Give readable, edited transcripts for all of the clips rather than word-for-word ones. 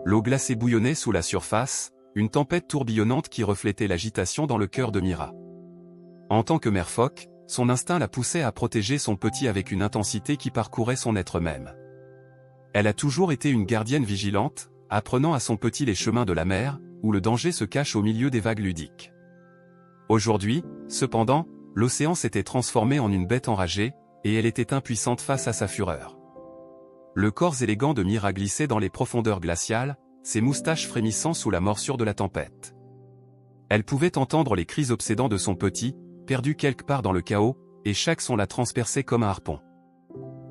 L'eau glacée bouillonnait sous la surface, une tempête tourbillonnante qui reflétait l'agitation dans le cœur de Mira. En tant que mère phoque, son instinct la poussait à protéger son petit avec une intensité qui parcourait son être même. Elle a toujours été une gardienne vigilante, apprenant à son petit les chemins de la mer, où le danger se cache au milieu des vagues ludiques. Aujourd'hui, cependant, l'océan s'était transformé en une bête enragée, et elle était impuissante face à sa fureur. Le corps élégant de Mira glissait dans les profondeurs glaciales, ses moustaches frémissant sous la morsure de la tempête. Elle pouvait entendre les cris obsédants de son petit, perdu quelque part dans le chaos, et chaque son la transperçait comme un harpon.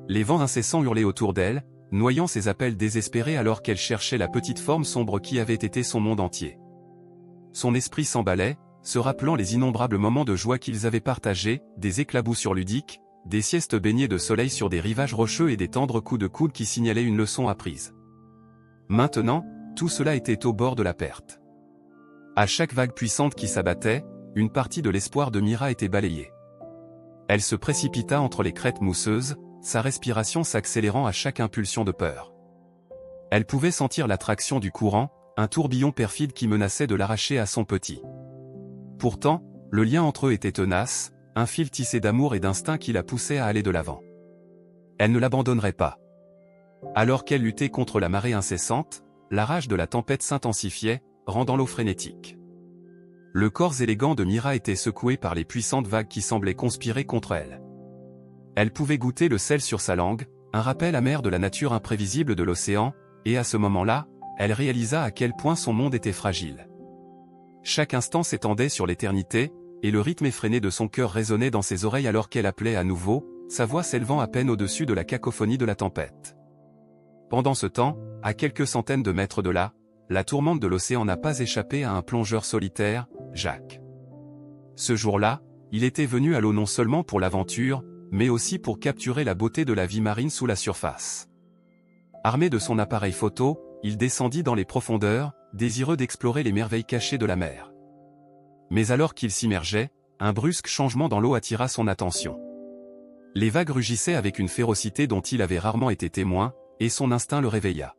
Les vents incessants hurlaient autour d'elle, noyant ses appels désespérés alors qu'elle cherchait la petite forme sombre qui avait été son monde entier. Son esprit s'emballait, se rappelant les innombrables moments de joie qu'ils avaient partagés, des éclaboussures ludiques, des siestes baignées de soleil sur des rivages rocheux et des tendres coups de coude qui signalaient une leçon apprise. Maintenant, tout cela était au bord de la perte. À chaque vague puissante qui s'abattait, une partie de l'espoir de Mira était balayée. Elle se précipita entre les crêtes mousseuses, sa respiration s'accélérant à chaque impulsion de peur. Elle pouvait sentir l'attraction du courant, un tourbillon perfide qui menaçait de l'arracher à son petit. Pourtant, le lien entre eux était tenace, un fil tissé d'amour et d'instinct qui la poussait à aller de l'avant. Elle ne l'abandonnerait pas. Alors qu'elle luttait contre la marée incessante, la rage de la tempête s'intensifiait, rendant l'eau frénétique. Le corps élégant de Mira était secoué par les puissantes vagues qui semblaient conspirer contre elle. Elle pouvait goûter le sel sur sa langue, un rappel amer de la nature imprévisible de l'océan, et à ce moment-là, elle réalisa à quel point son monde était fragile. Chaque instant s'étendait sur l'éternité, et le rythme effréné de son cœur résonnait dans ses oreilles alors qu'elle appelait à nouveau, sa voix s'élevant à peine au-dessus de la cacophonie de la tempête. Pendant ce temps, à quelques centaines de mètres de là, la tourmente de l'océan n'a pas échappé à un plongeur solitaire, Jacques. Ce jour-là, il était venu à l'eau non seulement pour l'aventure, mais aussi pour capturer la beauté de la vie marine sous la surface. Armé de son appareil photo, il descendit dans les profondeurs, désireux d'explorer les merveilles cachées de la mer. Mais alors qu'il s'immergeait, un brusque changement dans l'eau attira son attention. Les vagues rugissaient avec une férocité dont il avait rarement été témoin, et son instinct le réveilla.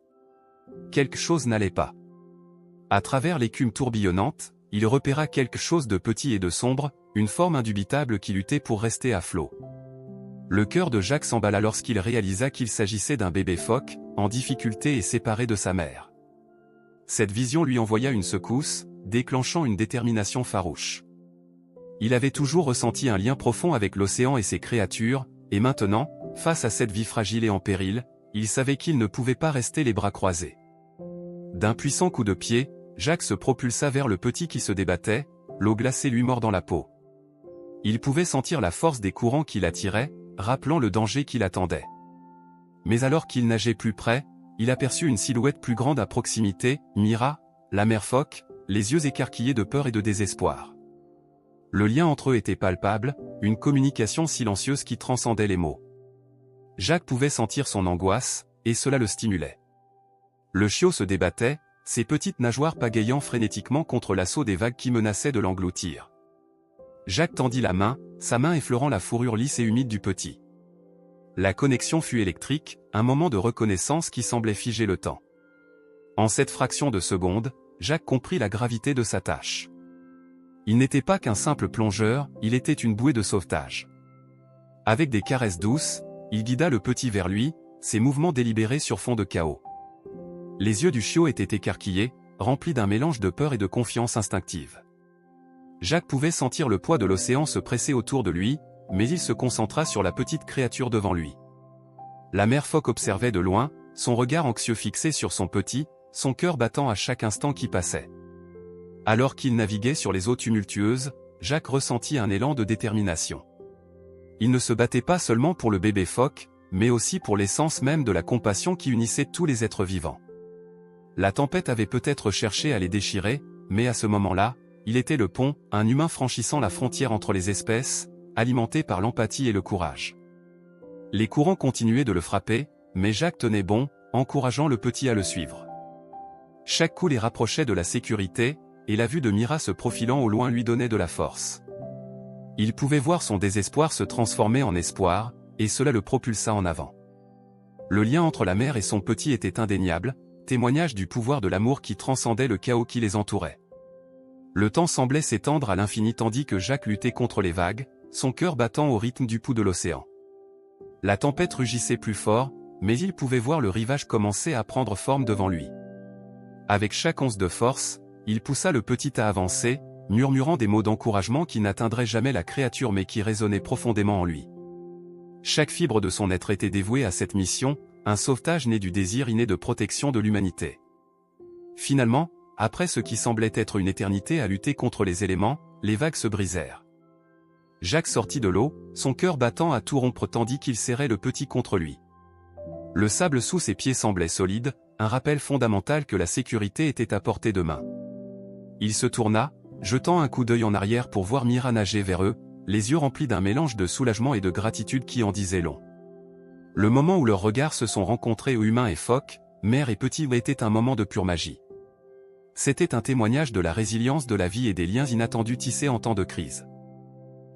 Quelque chose n'allait pas. À travers l'écume tourbillonnante, il repéra quelque chose de petit et de sombre, une forme indubitable qui luttait pour rester à flot. Le cœur de Jacques s'emballa lorsqu'il réalisa qu'il s'agissait d'un bébé phoque, en difficulté et séparé de sa mère. Cette vision lui envoya une secousse, déclenchant une détermination farouche. Il avait toujours ressenti un lien profond avec l'océan et ses créatures, et maintenant, face à cette vie fragile et en péril, il savait qu'il ne pouvait pas rester les bras croisés. D'un puissant coup de pied, Jacques se propulsa vers le petit qui se débattait, l'eau glacée lui mordant la peau. Il pouvait sentir la force des courants qui l'attiraient, rappelant le danger qui l'attendait. Mais alors qu'il nageait plus près, il aperçut une silhouette plus grande à proximité, Mira, la mère phoque, les yeux écarquillés de peur et de désespoir. Le lien entre eux était palpable, une communication silencieuse qui transcendait les mots. Jacques pouvait sentir son angoisse, et cela le stimulait. Le chiot se débattait, ses petites nageoires pagayant frénétiquement contre l'assaut des vagues qui menaçaient de l'engloutir. Jacques tendit la main, sa main effleurant la fourrure lisse et humide du petit. La connexion fut électrique, un moment de reconnaissance qui semblait figer le temps. En cette fraction de seconde, Jacques comprit la gravité de sa tâche. Il n'était pas qu'un simple plongeur, il était une bouée de sauvetage. Avec des caresses douces, il guida le petit vers lui, ses mouvements délibérés sur fond de chaos. Les yeux du chiot étaient écarquillés, remplis d'un mélange de peur et de confiance instinctive. Jacques pouvait sentir le poids de l'océan se presser autour de lui, mais il se concentra sur la petite créature devant lui. La mère phoque observait de loin, son regard anxieux fixé sur son petit, son cœur battant à chaque instant qui passait. Alors qu'il naviguait sur les eaux tumultueuses, Jacques ressentit un élan de détermination. Il ne se battait pas seulement pour le bébé phoque, mais aussi pour l'essence même de la compassion qui unissait tous les êtres vivants. La tempête avait peut-être cherché à les déchirer, mais à ce moment-là, il était le pont, un humain franchissant la frontière entre les espèces, alimenté par l'empathie et le courage. Les courants continuaient de le frapper, mais Jacques tenait bon, encourageant le petit à le suivre. Chaque coup les rapprochait de la sécurité, et la vue de Mira se profilant au loin lui donnait de la force. Il pouvait voir son désespoir se transformer en espoir, et cela le propulsa en avant. Le lien entre la mère et son petit était indéniable, témoignage du pouvoir de l'amour qui transcendait le chaos qui les entourait. Le temps semblait s'étendre à l'infini tandis que Jacques luttait contre les vagues, son cœur battant au rythme du pouls de l'océan. La tempête rugissait plus fort, mais il pouvait voir le rivage commencer à prendre forme devant lui. Avec chaque once de force, il poussa le petit à avancer, murmurant des mots d'encouragement qui n'atteindraient jamais la créature mais qui résonnaient profondément en lui. Chaque fibre de son être était dévouée à cette mission, un sauvetage né du désir inné de protection de l'humanité. Finalement, après ce qui semblait être une éternité à lutter contre les éléments, les vagues se brisèrent. Jacques sortit de l'eau, son cœur battant à tout rompre tandis qu'il serrait le petit contre lui. Le sable sous ses pieds semblait solide, un rappel fondamental que la sécurité était à portée de main. Il se tourna, jetant un coup d'œil en arrière pour voir Mira nager vers eux, les yeux remplis d'un mélange de soulagement et de gratitude qui en disait long. Le moment où leurs regards se sont rencontrés humains et phoques, mère et petit était un moment de pure magie. C'était un témoignage de la résilience de la vie et des liens inattendus tissés en temps de crise.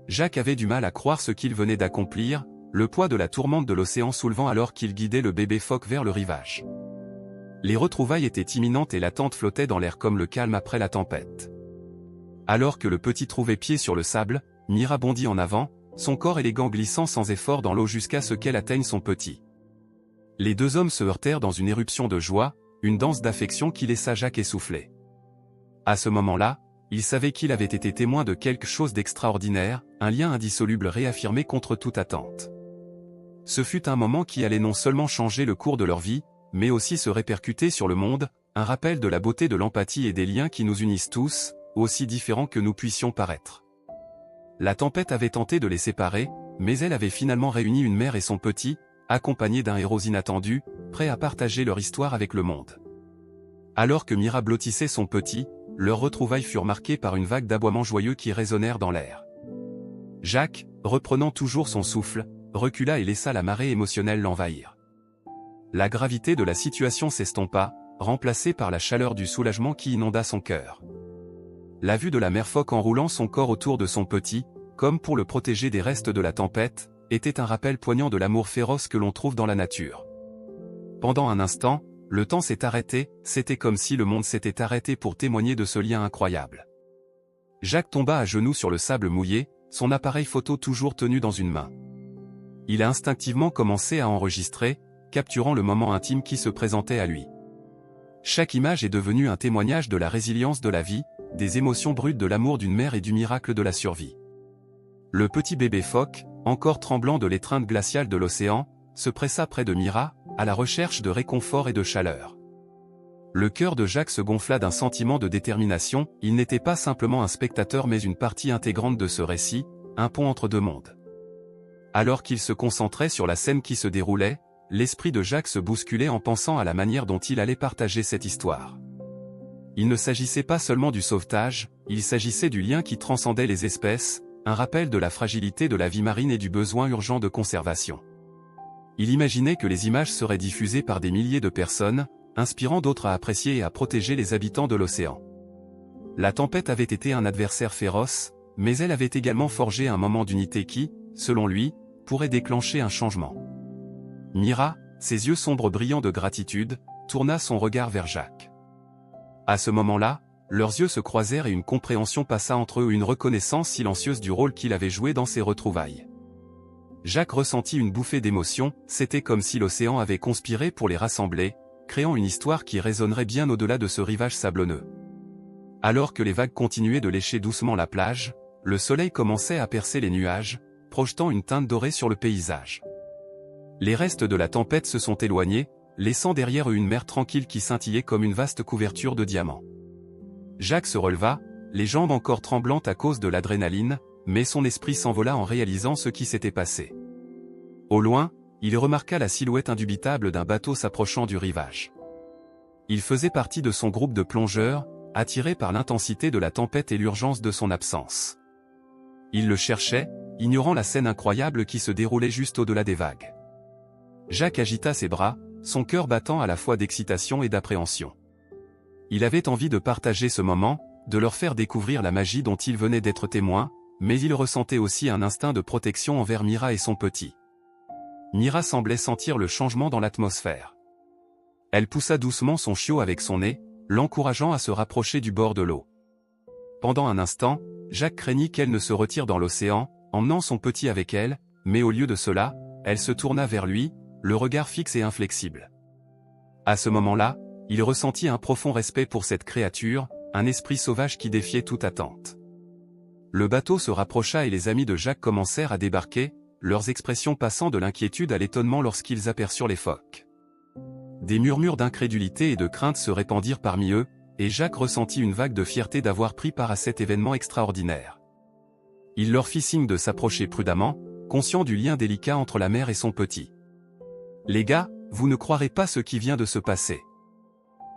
Jacques avait du mal à croire ce qu'il venait d'accomplir, le poids de la tourmente de l'océan soulevant alors qu'il guidait le bébé phoque vers le rivage. Les retrouvailles étaient imminentes et l'attente flottait dans l'air comme le calme après la tempête. Alors que le petit trouvait pied sur le sable, Mira bondit en avant, son corps élégant glissant sans effort dans l'eau jusqu'à ce qu'elle atteigne son petit. Les deux hommes se heurtèrent dans une éruption de joie, une danse d'affection qui laissa Jacques essoufflé. À ce moment-là, il savait qu'il avait été témoin de quelque chose d'extraordinaire, un lien indissoluble réaffirmé contre toute attente. Ce fut un moment qui allait non seulement changer le cours de leur vie, mais aussi se répercuter sur le monde, un rappel de la beauté de l'empathie et des liens qui nous unissent tous, aussi différents que nous puissions paraître. La tempête avait tenté de les séparer, mais elle avait finalement réuni une mère et son petit, accompagnés d'un héros inattendu, prêts à partager leur histoire avec le monde. Alors que Mira blottissait son petit, leurs retrouvailles furent marquées par une vague d'aboiements joyeux qui résonnèrent dans l'air. Jacques, reprenant toujours son souffle, recula et laissa la marée émotionnelle l'envahir. La gravité de la situation s'estompa, remplacée par la chaleur du soulagement qui inonda son cœur. La vue de la mère phoque enroulant son corps autour de son petit, comme pour le protéger des restes de la tempête, était un rappel poignant de l'amour féroce que l'on trouve dans la nature. Pendant un instant, le temps s'est arrêté, c'était comme si le monde s'était arrêté pour témoigner de ce lien incroyable. Jacques tomba à genoux sur le sable mouillé, son appareil photo toujours tenu dans une main. Il a instinctivement commencé à enregistrer, capturant le moment intime qui se présentait à lui. Chaque image est devenue un témoignage de la résilience de la vie, des émotions brutes de l'amour d'une mère et du miracle de la survie. Le petit bébé phoque, encore tremblant de l'étreinte glaciale de l'océan, se pressa près de Mira, à la recherche de réconfort et de chaleur. Le cœur de Jacques se gonfla d'un sentiment de détermination, il n'était pas simplement un spectateur mais une partie intégrante de ce récit, un pont entre deux mondes. Alors qu'il se concentrait sur la scène qui se déroulait, l'esprit de Jacques se bousculait en pensant à la manière dont il allait partager cette histoire. Il ne s'agissait pas seulement du sauvetage, il s'agissait du lien qui transcendait les espèces, un rappel de la fragilité de la vie marine et du besoin urgent de conservation. Il imaginait que les images seraient diffusées par des milliers de personnes, inspirant d'autres à apprécier et à protéger les habitants de l'océan. La tempête avait été un adversaire féroce, mais elle avait également forgé un moment d'unité qui, selon lui, pourrait déclencher un changement. Mira, ses yeux sombres brillants de gratitude, tourna son regard vers Jacques. À ce moment-là, leurs yeux se croisèrent et une compréhension passa entre eux, une reconnaissance silencieuse du rôle qu'il avait joué dans ces retrouvailles. Jacques ressentit une bouffée d'émotion, c'était comme si l'océan avait conspiré pour les rassembler, créant une histoire qui résonnerait bien au-delà de ce rivage sablonneux. Alors que les vagues continuaient de lécher doucement la plage, le soleil commençait à percer les nuages, projetant une teinte dorée sur le paysage. Les restes de la tempête se sont éloignés, laissant derrière eux une mer tranquille qui scintillait comme une vaste couverture de diamants. Jacques se releva, les jambes encore tremblantes à cause de l'adrénaline, mais son esprit s'envola en réalisant ce qui s'était passé. Au loin, il remarqua la silhouette indubitable d'un bateau s'approchant du rivage. Il faisait partie de son groupe de plongeurs, attiré par l'intensité de la tempête et l'urgence de son absence. Il le cherchait, ignorant la scène incroyable qui se déroulait juste au-delà des vagues. Jacques agita ses bras, son cœur battant à la fois d'excitation et d'appréhension. Il avait envie de partager ce moment, de leur faire découvrir la magie dont il venait d'être témoin, mais il ressentait aussi un instinct de protection envers Mira et son petit. Mira semblait sentir le changement dans l'atmosphère. Elle poussa doucement son chiot avec son nez, l'encourageant à se rapprocher du bord de l'eau. Pendant un instant, Jacques craignit qu'elle ne se retire dans l'océan, emmenant son petit avec elle, mais au lieu de cela, elle se tourna vers lui, le regard fixe et inflexible. À ce moment-là, il ressentit un profond respect pour cette créature, un esprit sauvage qui défiait toute attente. Le bateau se rapprocha et les amis de Jacques commencèrent à débarquer, leurs expressions passant de l'inquiétude à l'étonnement lorsqu'ils aperçurent les phoques. Des murmures d'incrédulité et de crainte se répandirent parmi eux, et Jacques ressentit une vague de fierté d'avoir pris part à cet événement extraordinaire. Il leur fit signe de s'approcher prudemment, conscient du lien délicat entre la mère et son petit. « Les gars, vous ne croirez pas ce qui vient de se passer !»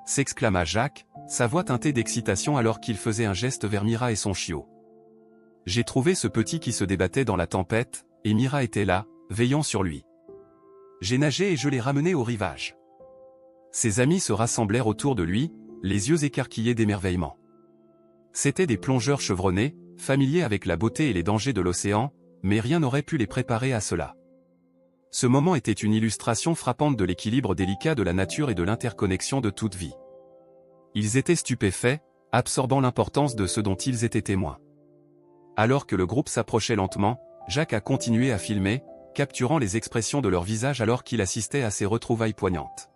s'exclama Jacques, sa voix teintée d'excitation alors qu'il faisait un geste vers Mira et son chiot. « J'ai trouvé ce petit qui se débattait dans la tempête, et Mira était là, veillant sur lui. J'ai nagé et je l'ai ramené au rivage. » Ses amis se rassemblèrent autour de lui, les yeux écarquillés d'émerveillement. C'étaient des plongeurs chevronnés, familiers avec la beauté et les dangers de l'océan, mais rien n'aurait pu les préparer à cela. Ce moment était une illustration frappante de l'équilibre délicat de la nature et de l'interconnexion de toute vie. Ils étaient stupéfaits, absorbant l'importance de ce dont ils étaient témoins. Alors que le groupe s'approchait lentement, Jacques a continué à filmer, capturant les expressions de leur visage alors qu'il assistait à ces retrouvailles poignantes.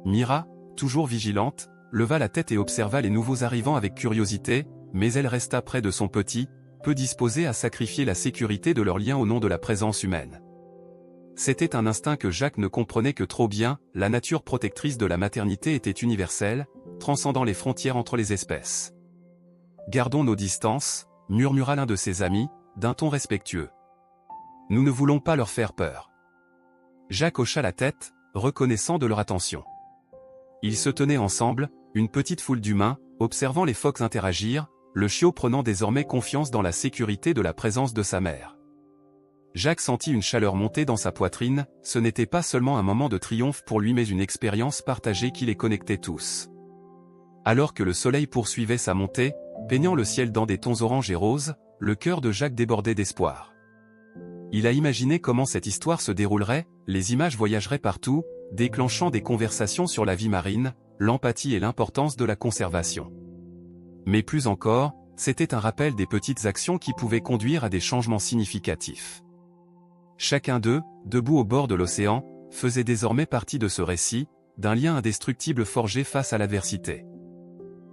Mira, toujours vigilante, leva la tête et observa les nouveaux arrivants avec curiosité, mais elle resta près de son petit, peu disposée à sacrifier la sécurité de leur lien au nom de la présence humaine. C'était un instinct que Jacques ne comprenait que trop bien, la nature protectrice de la maternité était universelle, transcendant les frontières entre les espèces. « Gardons nos distances », murmura l'un de ses amis, d'un ton respectueux. « Nous ne voulons pas leur faire peur. » Jacques hocha la tête, reconnaissant de leur attention. Ils se tenaient ensemble, une petite foule d'humains, observant les phoques interagir, le chiot prenant désormais confiance dans la sécurité de la présence de sa mère. Jacques sentit une chaleur monter dans sa poitrine, ce n'était pas seulement un moment de triomphe pour lui mais une expérience partagée qui les connectait tous. Alors que le soleil poursuivait sa montée, peignant le ciel dans des tons orange et roses, le cœur de Jacques débordait d'espoir. Il a imaginé comment cette histoire se déroulerait, les images voyageraient partout, déclenchant des conversations sur la vie marine, l'empathie et l'importance de la conservation. Mais plus encore, c'était un rappel des petites actions qui pouvaient conduire à des changements significatifs. Chacun d'eux, debout au bord de l'océan, faisait désormais partie de ce récit, d'un lien indestructible forgé face à l'adversité.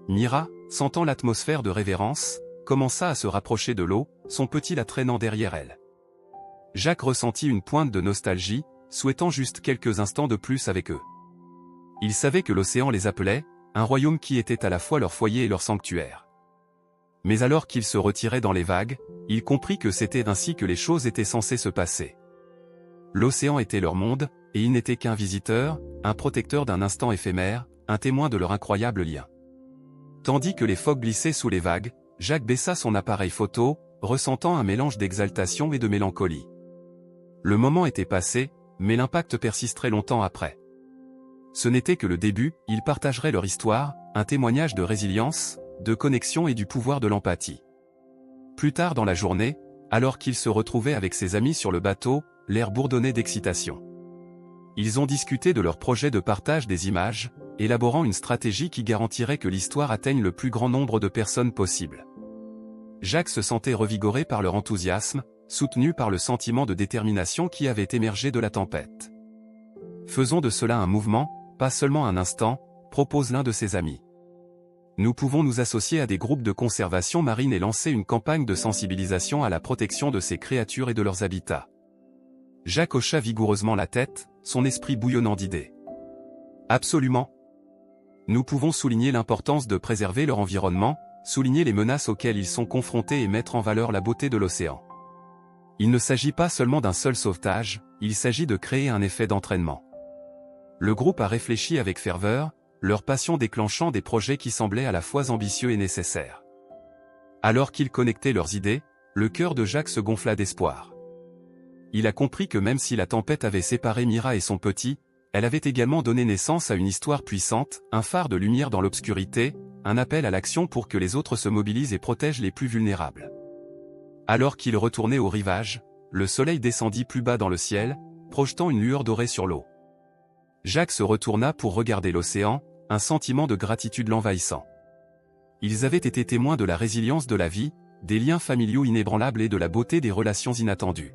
Mira, sentant l'atmosphère de révérence, commença à se rapprocher de l'eau, son petit la traînant derrière elle. Jacques ressentit une pointe de nostalgie, souhaitant juste quelques instants de plus avec eux. Il savait que l'océan les appelait, un royaume qui était à la fois leur foyer et leur sanctuaire. Mais alors qu'il se retirait dans les vagues, il comprit que c'était ainsi que les choses étaient censées se passer. L'océan était leur monde, et il n'était qu'un visiteur, un protecteur d'un instant éphémère, un témoin de leur incroyable lien. Tandis que les phoques glissaient sous les vagues, Jacques baissa son appareil photo, ressentant un mélange d'exaltation et de mélancolie. Le moment était passé, mais l'impact persisterait longtemps après. Ce n'était que le début, ils partageraient leur histoire, un témoignage de résilience, de connexion et du pouvoir de l'empathie. Plus tard dans la journée, alors qu'il se retrouvait avec ses amis sur le bateau, l'air bourdonnait d'excitation. Ils ont discuté de leur projet de partage des images, élaborant une stratégie qui garantirait que l'histoire atteigne le plus grand nombre de personnes possible. Jacques se sentait revigoré par leur enthousiasme, soutenu par le sentiment de détermination qui avait émergé de la tempête. Faisons de cela un mouvement, pas seulement un instant, propose l'un de ses amis. Nous pouvons nous associer à des groupes de conservation marine et lancer une campagne de sensibilisation à la protection de ces créatures et de leurs habitats. Jacques hocha vigoureusement la tête, son esprit bouillonnant d'idées. Absolument. Nous pouvons souligner l'importance de préserver leur environnement, souligner les menaces auxquelles ils sont confrontés et mettre en valeur la beauté de l'océan. Il ne s'agit pas seulement d'un seul sauvetage, il s'agit de créer un effet d'entraînement. Le groupe a réfléchi avec ferveur, leur passion déclenchant des projets qui semblaient à la fois ambitieux et nécessaires. Alors qu'ils connectaient leurs idées, le cœur de Jacques se gonfla d'espoir. Il a compris que même si la tempête avait séparé Mira et son petit, elle avait également donné naissance à une histoire puissante, un phare de lumière dans l'obscurité, un appel à l'action pour que les autres se mobilisent et protègent les plus vulnérables. Alors qu'il retournait au rivage, le soleil descendit plus bas dans le ciel, projetant une lueur dorée sur l'eau. Jacques se retourna pour regarder l'océan, un sentiment de gratitude l'envahissant. Ils avaient été témoins de la résilience de la vie, des liens familiaux inébranlables et de la beauté des relations inattendues.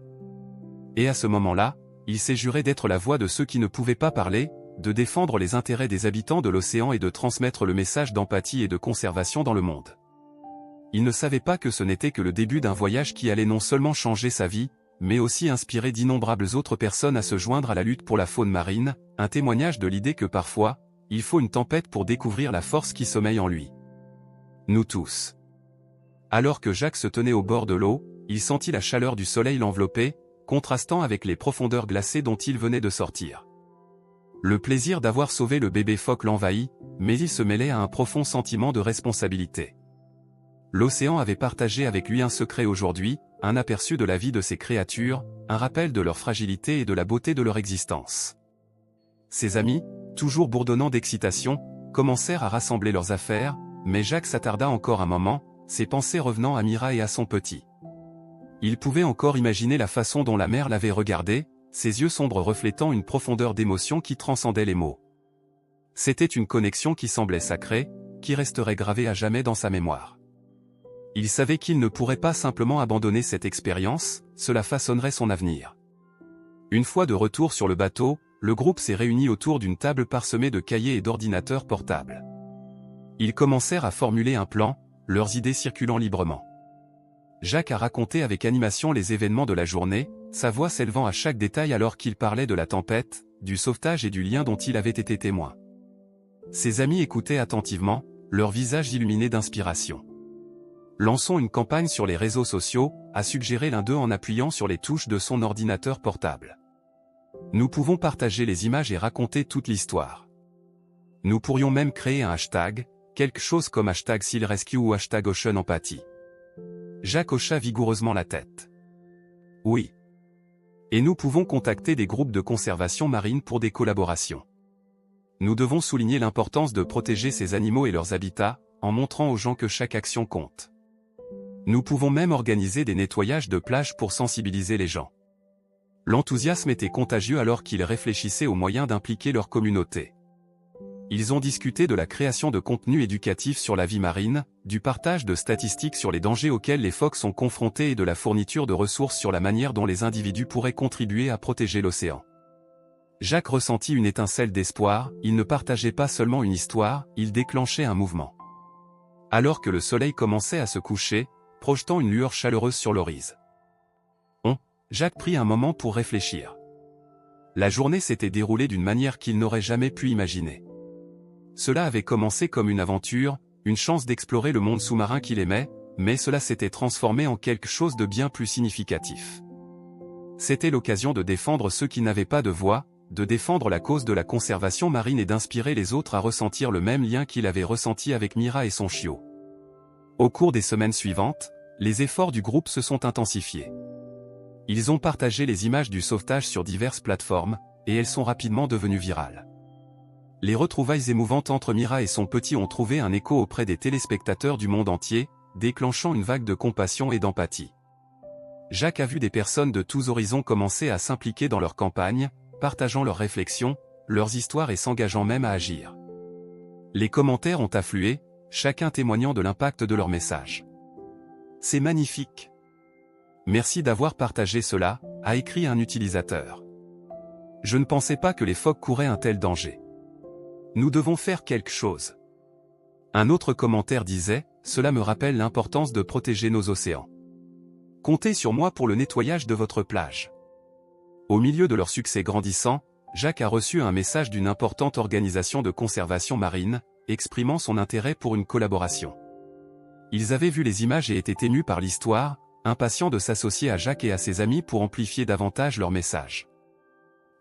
Et à ce moment-là, il s'est juré d'être la voix de ceux qui ne pouvaient pas parler, de défendre les intérêts des habitants de l'océan et de transmettre le message d'empathie et de conservation dans le monde. Il ne savait pas que ce n'était que le début d'un voyage qui allait non seulement changer sa vie, mais aussi inspirer d'innombrables autres personnes à se joindre à la lutte pour la faune marine, un témoignage de l'idée que parfois, il faut une tempête pour découvrir la force qui sommeille en lui. Nous tous. Alors que Jacques se tenait au bord de l'eau, il sentit la chaleur du soleil l'envelopper, contrastant avec les profondeurs glacées dont il venait de sortir. Le plaisir d'avoir sauvé le bébé phoque l'envahit, mais il se mêlait à un profond sentiment de responsabilité. L'océan avait partagé avec lui un secret aujourd'hui, un aperçu de la vie de ces créatures, un rappel de leur fragilité et de la beauté de leur existence. Ses amis, toujours bourdonnant d'excitation, commencèrent à rassembler leurs affaires, mais Jacques s'attarda encore un moment, ses pensées revenant à Mira et à son petit. Il pouvait encore imaginer la façon dont la mère l'avait regardé, ses yeux sombres reflétant une profondeur d'émotion qui transcendait les mots. C'était une connexion qui semblait sacrée, qui resterait gravée à jamais dans sa mémoire. Il savait qu'il ne pourrait pas simplement abandonner cette expérience, cela façonnerait son avenir. Une fois de retour sur le bateau, le groupe s'est réuni autour d'une table parsemée de cahiers et d'ordinateurs portables. Ils commencèrent à formuler un plan, leurs idées circulant librement. Jacques a raconté avec animation les événements de la journée, sa voix s'élevant à chaque détail alors qu'il parlait de la tempête, du sauvetage et du lien dont il avait été témoin. Ses amis écoutaient attentivement, leurs visages illuminés d'inspiration. Lançons une campagne sur les réseaux sociaux, a suggéré l'un d'eux en appuyant sur les touches de son ordinateur portable. Nous pouvons partager les images et raconter toute l'histoire. Nous pourrions même créer un hashtag, quelque chose comme #SealRescue ou #OceanEmpathy. Jacques hocha vigoureusement la tête. Oui. Et nous pouvons contacter des groupes de conservation marine pour des collaborations. Nous devons souligner l'importance de protéger ces animaux et leurs habitats, en montrant aux gens que chaque action compte. Nous pouvons même organiser des nettoyages de plages pour sensibiliser les gens. L'enthousiasme était contagieux alors qu'ils réfléchissaient aux moyens d'impliquer leur communauté. Ils ont discuté de la création de contenus éducatifs sur la vie marine, du partage de statistiques sur les dangers auxquels les phoques sont confrontés et de la fourniture de ressources sur la manière dont les individus pourraient contribuer à protéger l'océan. Jacques ressentit une étincelle d'espoir, il ne partageait pas seulement une histoire, il déclenchait un mouvement. Alors que le soleil commençait à se coucher, projetant une lueur chaleureuse sur l'horizon. Jacques prit un moment pour réfléchir. La journée s'était déroulée d'une manière qu'il n'aurait jamais pu imaginer. Cela avait commencé comme une aventure, une chance d'explorer le monde sous-marin qu'il aimait, mais cela s'était transformé en quelque chose de bien plus significatif. C'était l'occasion de défendre ceux qui n'avaient pas de voix, de défendre la cause de la conservation marine et d'inspirer les autres à ressentir le même lien qu'il avait ressenti avec Mira et son chiot. Au cours des semaines suivantes, les efforts du groupe se sont intensifiés. Ils ont partagé les images du sauvetage sur diverses plateformes, et elles sont rapidement devenues virales. Les retrouvailles émouvantes entre Mira et son petit ont trouvé un écho auprès des téléspectateurs du monde entier, déclenchant une vague de compassion et d'empathie. Jacques a vu des personnes de tous horizons commencer à s'impliquer dans leur campagne, partageant leurs réflexions, leurs histoires et s'engageant même à agir. Les commentaires ont afflué, chacun témoignant de l'impact de leur message. C'est magnifique. Merci d'avoir partagé cela, a écrit un utilisateur. Je ne pensais pas que les phoques couraient un tel danger. Nous devons faire quelque chose. Un autre commentaire disait, cela me rappelle l'importance de protéger nos océans. Comptez sur moi pour le nettoyage de votre plage. Au milieu de leur succès grandissant, Jacques a reçu un message d'une importante organisation de conservation marine, exprimant son intérêt pour une collaboration. Ils avaient vu les images et étaient émus par l'histoire, impatients de s'associer à Jacques et à ses amis pour amplifier davantage leur message.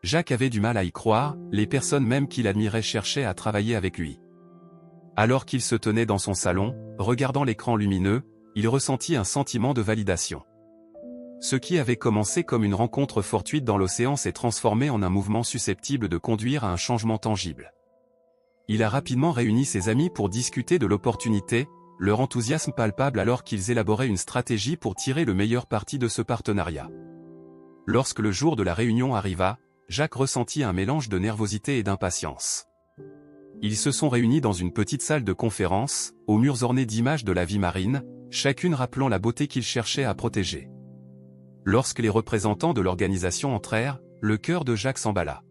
Jacques avait du mal à y croire, les personnes même qu'il admirait cherchaient à travailler avec lui. Alors qu'il se tenait dans son salon, regardant l'écran lumineux, il ressentit un sentiment de validation. Ce qui avait commencé comme une rencontre fortuite dans l'océan s'est transformé en un mouvement susceptible de conduire à un changement tangible. Il a rapidement réuni ses amis pour discuter de l'opportunité, leur enthousiasme palpable alors qu'ils élaboraient une stratégie pour tirer le meilleur parti de ce partenariat. Lorsque le jour de la réunion arriva, Jacques ressentit un mélange de nervosité et d'impatience. Ils se sont réunis dans une petite salle de conférence, aux murs ornés d'images de la vie marine, chacune rappelant la beauté qu'ils cherchaient à protéger. Lorsque les représentants de l'organisation entrèrent, le cœur de Jacques s'emballa.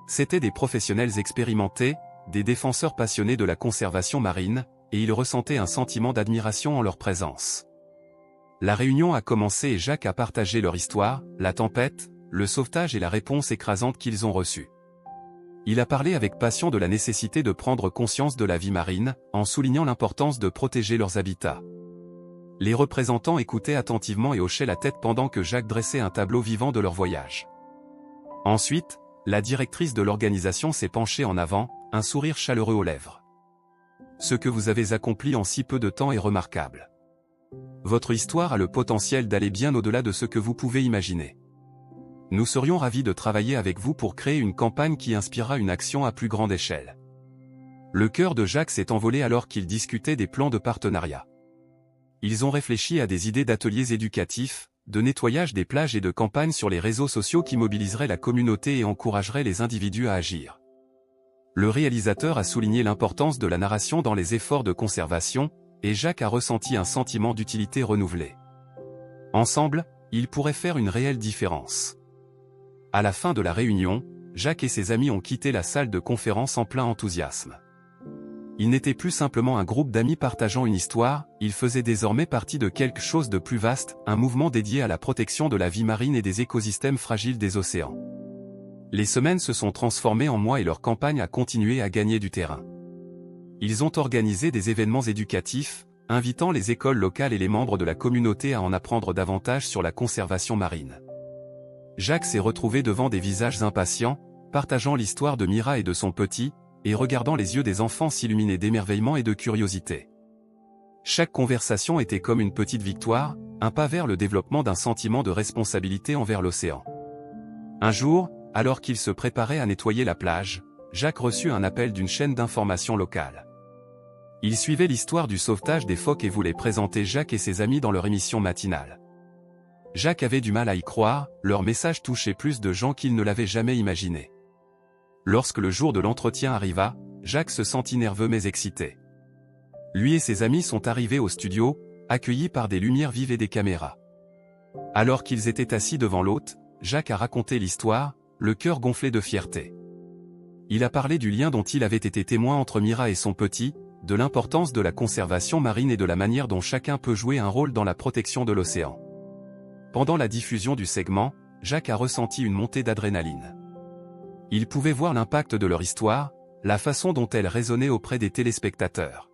C'étaient des professionnels expérimentés, des défenseurs passionnés de la conservation marine, et il ressentait un sentiment d'admiration en leur présence. La réunion a commencé et Jacques a partagé leur histoire, la tempête, le sauvetage et la réponse écrasante qu'ils ont reçue. Il a parlé avec passion de la nécessité de prendre conscience de la vie marine, en soulignant l'importance de protéger leurs habitats. Les représentants écoutaient attentivement et hochaient la tête pendant que Jacques dressait un tableau vivant de leur voyage. Ensuite, la directrice de l'organisation s'est penchée en avant, un sourire chaleureux aux lèvres. Ce que vous avez accompli en si peu de temps est remarquable. Votre histoire a le potentiel d'aller bien au-delà de ce que vous pouvez imaginer. Nous serions ravis de travailler avec vous pour créer une campagne qui inspirera une action à plus grande échelle. Le cœur de Jacques s'est envolé alors qu'ils discutaient des plans de partenariat. Ils ont réfléchi à des idées d'ateliers éducatifs, de nettoyage des plages et de campagnes sur les réseaux sociaux qui mobiliseraient la communauté et encourageraient les individus à agir. Le réalisateur a souligné l'importance de la narration dans les efforts de conservation, et Jacques a ressenti un sentiment d'utilité renouvelé. Ensemble, ils pourraient faire une réelle différence. À la fin de la réunion, Jacques et ses amis ont quitté la salle de conférence en plein enthousiasme. Ils n'étaient plus simplement un groupe d'amis partageant une histoire, ils faisaient désormais partie de quelque chose de plus vaste, un mouvement dédié à la protection de la vie marine et des écosystèmes fragiles des océans. Les semaines se sont transformées en mois et leur campagne a continué à gagner du terrain. Ils ont organisé des événements éducatifs, invitant les écoles locales et les membres de la communauté à en apprendre davantage sur la conservation marine. Jacques s'est retrouvé devant des visages impatients, partageant l'histoire de Mira et de son petit, et regardant les yeux des enfants s'illuminer d'émerveillement et de curiosité. Chaque conversation était comme une petite victoire, un pas vers le développement d'un sentiment de responsabilité envers l'océan. Un jour, alors qu'il se préparait à nettoyer la plage, Jacques reçut un appel d'une chaîne d'information locale. Il suivait l'histoire du sauvetage des phoques et voulait présenter Jacques et ses amis dans leur émission matinale. Jacques avait du mal à y croire, leur message touchait plus de gens qu'il ne l'avait jamais imaginé. Lorsque le jour de l'entretien arriva, Jacques se sentit nerveux mais excité. Lui et ses amis sont arrivés au studio, accueillis par des lumières vives et des caméras. Alors qu'ils étaient assis devant l'hôte, Jacques a raconté l'histoire, le cœur gonflé de fierté. Il a parlé du lien dont il avait été témoin entre Mira et son petit, de l'importance de la conservation marine et de la manière dont chacun peut jouer un rôle dans la protection de l'océan. Pendant la diffusion du segment, Jacques a ressenti une montée d'adrénaline. Il pouvait voir l'impact de leur histoire, la façon dont elle résonnait auprès des téléspectateurs.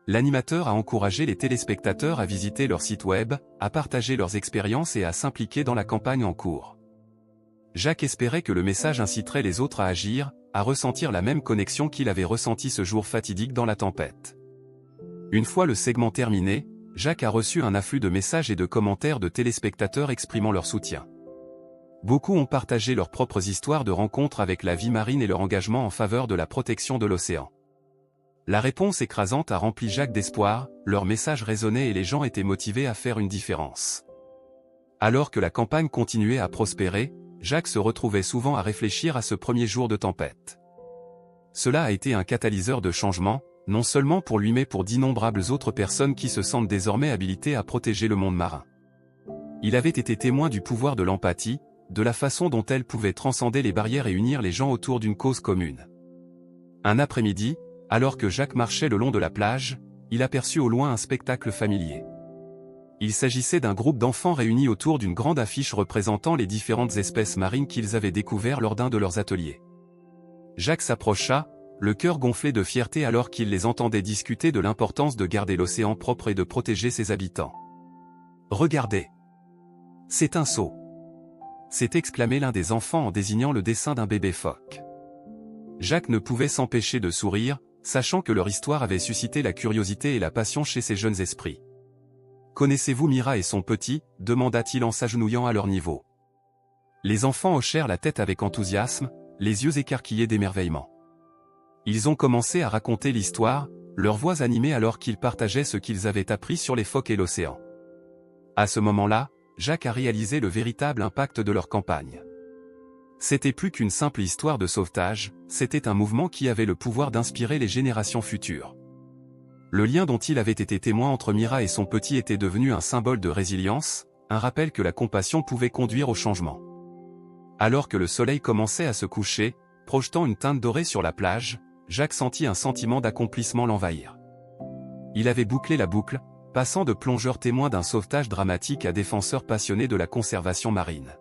L'animateur a encouragé les téléspectateurs à visiter leur site web, à partager leurs expériences et à s'impliquer dans la campagne en cours. Jacques espérait que le message inciterait les autres à agir, à ressentir la même connexion qu'il avait ressentie ce jour fatidique dans la tempête. Une fois le segment terminé, Jacques a reçu un afflux de messages et de commentaires de téléspectateurs exprimant leur soutien. Beaucoup ont partagé leurs propres histoires de rencontres avec la vie marine et leur engagement en faveur de la protection de l'océan. La réponse écrasante a rempli Jacques d'espoir, leurs messages résonnaient et les gens étaient motivés à faire une différence. Alors que la campagne continuait à prospérer, Jacques se retrouvait souvent à réfléchir à ce premier jour de tempête. Cela a été un catalyseur de changement, non seulement pour lui mais pour d'innombrables autres personnes qui se sentent désormais habilitées à protéger le monde marin. Il avait été témoin du pouvoir de l'empathie, de la façon dont elle pouvait transcender les barrières et unir les gens autour d'une cause commune. Un après-midi, alors que Jacques marchait le long de la plage, il aperçut au loin un spectacle familier. Il s'agissait d'un groupe d'enfants réunis autour d'une grande affiche représentant les différentes espèces marines qu'ils avaient découvertes lors d'un de leurs ateliers. Jacques s'approcha, le cœur gonflé de fierté alors qu'il les entendait discuter de l'importance de garder l'océan propre et de protéger ses habitants. « Regardez! C'est un seau !» s'est exclamé l'un des enfants en désignant le dessin d'un bébé phoque. Jacques ne pouvait s'empêcher de sourire, sachant que leur histoire avait suscité la curiosité et la passion chez ces jeunes esprits. « Connaissez-vous Mira et son petit ?» demanda-t-il en s'agenouillant à leur niveau. Les enfants hochèrent la tête avec enthousiasme, les yeux écarquillés d'émerveillement. Ils ont commencé à raconter l'histoire, leurs voix animées alors qu'ils partageaient ce qu'ils avaient appris sur les phoques et l'océan. À ce moment-là, Jacques a réalisé le véritable impact de leur campagne. C'était plus qu'une simple histoire de sauvetage, c'était un mouvement qui avait le pouvoir d'inspirer les générations futures. Le lien dont il avait été témoin entre Mira et son petit était devenu un symbole de résilience, un rappel que la compassion pouvait conduire au changement. Alors que le soleil commençait à se coucher, projetant une teinte dorée sur la plage, Jacques sentit un sentiment d'accomplissement l'envahir. Il avait bouclé la boucle, passant de plongeur témoin d'un sauvetage dramatique à défenseur passionné de la conservation marine.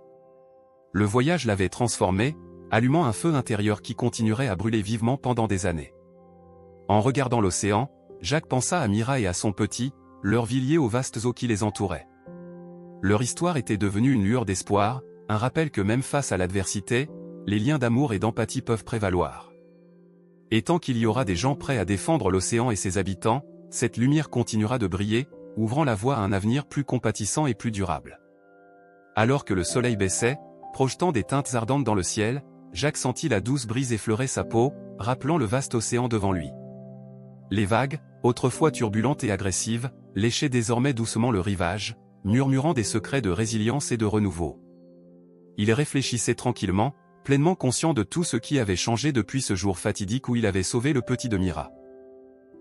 Le voyage l'avait transformé, allumant un feu intérieur qui continuerait à brûler vivement pendant des années. En regardant l'océan, Jacques pensa à Mira et à son petit, leur vie liée aux vastes eaux qui les entouraient. Leur histoire était devenue une lueur d'espoir, un rappel que même face à l'adversité, les liens d'amour et d'empathie peuvent prévaloir. Et tant qu'il y aura des gens prêts à défendre l'océan et ses habitants, cette lumière continuera de briller, ouvrant la voie à un avenir plus compatissant et plus durable. Alors que le soleil baissait, projetant des teintes ardentes dans le ciel, Jacques sentit la douce brise effleurer sa peau, rappelant le vaste océan devant lui. Les vagues, autrefois turbulentes et agressives, léchaient désormais doucement le rivage, murmurant des secrets de résilience et de renouveau. Il réfléchissait tranquillement, pleinement conscient de tout ce qui avait changé depuis ce jour fatidique où il avait sauvé le petit de Mira.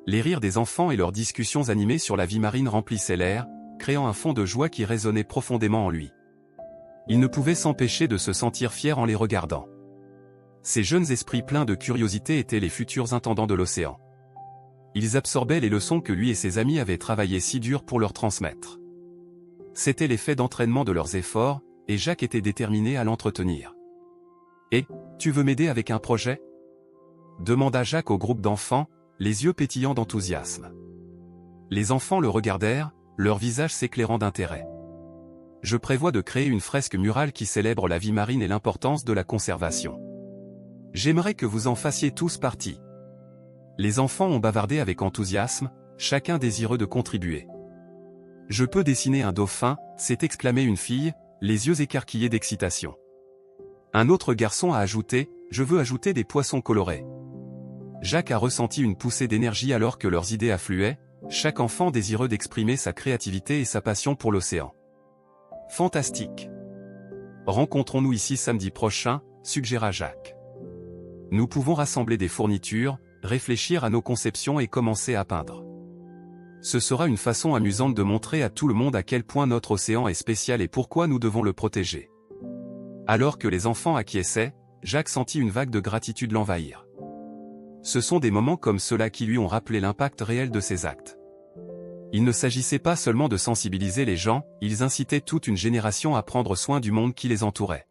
Les rires des enfants et leurs discussions animées sur la vie marine remplissaient l'air, créant un fond de joie qui résonnait profondément en lui. Il ne pouvait s'empêcher de se sentir fier en les regardant. Ces jeunes esprits pleins de curiosité étaient les futurs intendants de l'océan. Ils absorbaient les leçons que lui et ses amis avaient travaillé si dur pour leur transmettre. C'était l'effet d'entraînement de leurs efforts, et Jacques était déterminé à l'entretenir. « Et, tu veux m'aider avec un projet ?» demanda Jacques au groupe d'enfants, les yeux pétillants d'enthousiasme. Les enfants le regardèrent, leurs visages s'éclairant d'intérêt. « Je prévois de créer une fresque murale qui célèbre la vie marine et l'importance de la conservation. J'aimerais que vous en fassiez tous partie. » Les enfants ont bavardé avec enthousiasme, chacun désireux de contribuer. « Je peux dessiner un dauphin », s'est exclamée une fille, les yeux écarquillés d'excitation. Un autre garçon a ajouté « Je veux ajouter des poissons colorés ». Jacques a ressenti une poussée d'énergie alors que leurs idées affluaient, chaque enfant désireux d'exprimer sa créativité et sa passion pour l'océan. Fantastique. Rencontrons-nous ici samedi prochain, suggéra Jacques. Nous pouvons rassembler des fournitures, réfléchir à nos conceptions et commencer à peindre. Ce sera une façon amusante de montrer à tout le monde à quel point notre océan est spécial et pourquoi nous devons le protéger. Alors que les enfants acquiesçaient, Jacques sentit une vague de gratitude l'envahir. Ce sont des moments comme ceux-là qui lui ont rappelé l'impact réel de ses actes. Il ne s'agissait pas seulement de sensibiliser les gens, ils incitaient toute une génération à prendre soin du monde qui les entourait.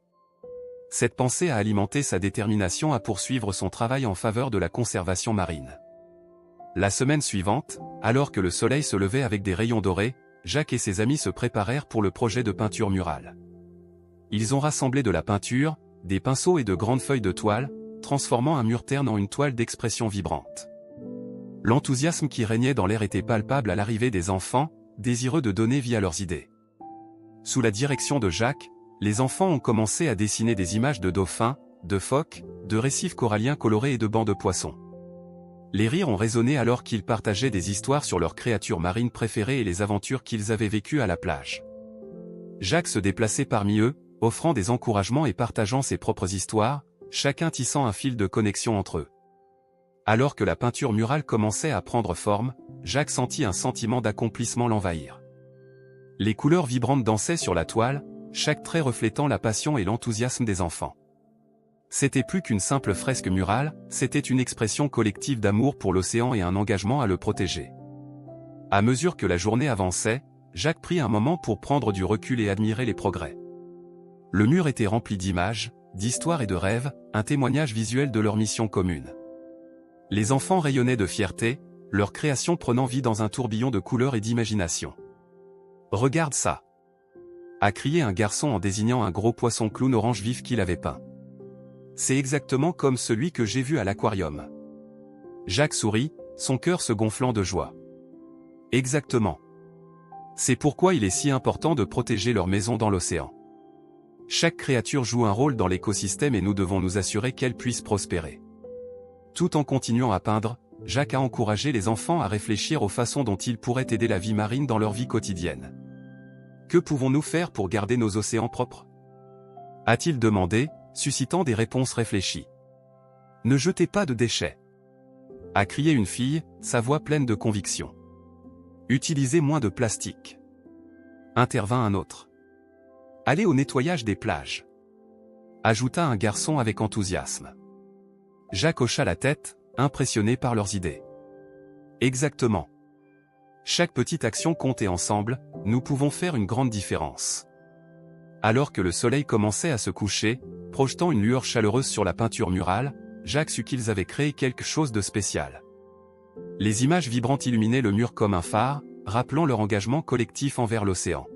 Cette pensée a alimenté sa détermination à poursuivre son travail en faveur de la conservation marine. La semaine suivante, alors que le soleil se levait avec des rayons dorés, Jacques et ses amis se préparèrent pour le projet de peinture murale. Ils ont rassemblé de la peinture, des pinceaux et de grandes feuilles de toile, transformant un mur terne en une toile d'expression vibrante. L'enthousiasme qui régnait dans l'air était palpable à l'arrivée des enfants, désireux de donner vie à leurs idées. Sous la direction de Jacques, les enfants ont commencé à dessiner des images de dauphins, de phoques, de récifs coralliens colorés et de bancs de poissons. Les rires ont résonné alors qu'ils partageaient des histoires sur leurs créatures marines préférées et les aventures qu'ils avaient vécues à la plage. Jacques se déplaçait parmi eux, offrant des encouragements et partageant ses propres histoires, chacun tissant un fil de connexion entre eux. Alors que la peinture murale commençait à prendre forme, Jacques sentit un sentiment d'accomplissement l'envahir. Les couleurs vibrantes dansaient sur la toile, chaque trait reflétant la passion et l'enthousiasme des enfants. C'était plus qu'une simple fresque murale, c'était une expression collective d'amour pour l'océan et un engagement à le protéger. À mesure que la journée avançait, Jacques prit un moment pour prendre du recul et admirer les progrès. Le mur était rempli d'images, d'histoires et de rêves, un témoignage visuel de leur mission commune. Les enfants rayonnaient de fierté, leur création prenant vie dans un tourbillon de couleurs et d'imagination. « Regarde ça !» a crié un garçon en désignant un gros poisson clown orange vif qu'il avait peint. « C'est exactement comme celui que j'ai vu à l'aquarium. » Jacques sourit, son cœur se gonflant de joie. « Exactement. C'est pourquoi il est si important de protéger leur maison dans l'océan. Chaque créature joue un rôle dans l'écosystème et nous devons nous assurer qu'elle puisse prospérer. » Tout en continuant à peindre, Jacques a encouragé les enfants à réfléchir aux façons dont ils pourraient aider la vie marine dans leur vie quotidienne. « Que pouvons-nous faire pour garder nos océans propres ?» a-t-il demandé, suscitant des réponses réfléchies. « Ne jetez pas de déchets !» a crié une fille, sa voix pleine de conviction. « Utilisez moins de plastique !» intervint un autre. « Allez au nettoyage des plages !» ajouta un garçon avec enthousiasme. Jacques hocha la tête, impressionné par leurs idées. Exactement. Chaque petite action compte et ensemble, nous pouvons faire une grande différence. Alors que le soleil commençait à se coucher, projetant une lueur chaleureuse sur la peinture murale, Jacques sut qu'ils avaient créé quelque chose de spécial. Les images vibrantes illuminaient le mur comme un phare, rappelant leur engagement collectif envers l'océan.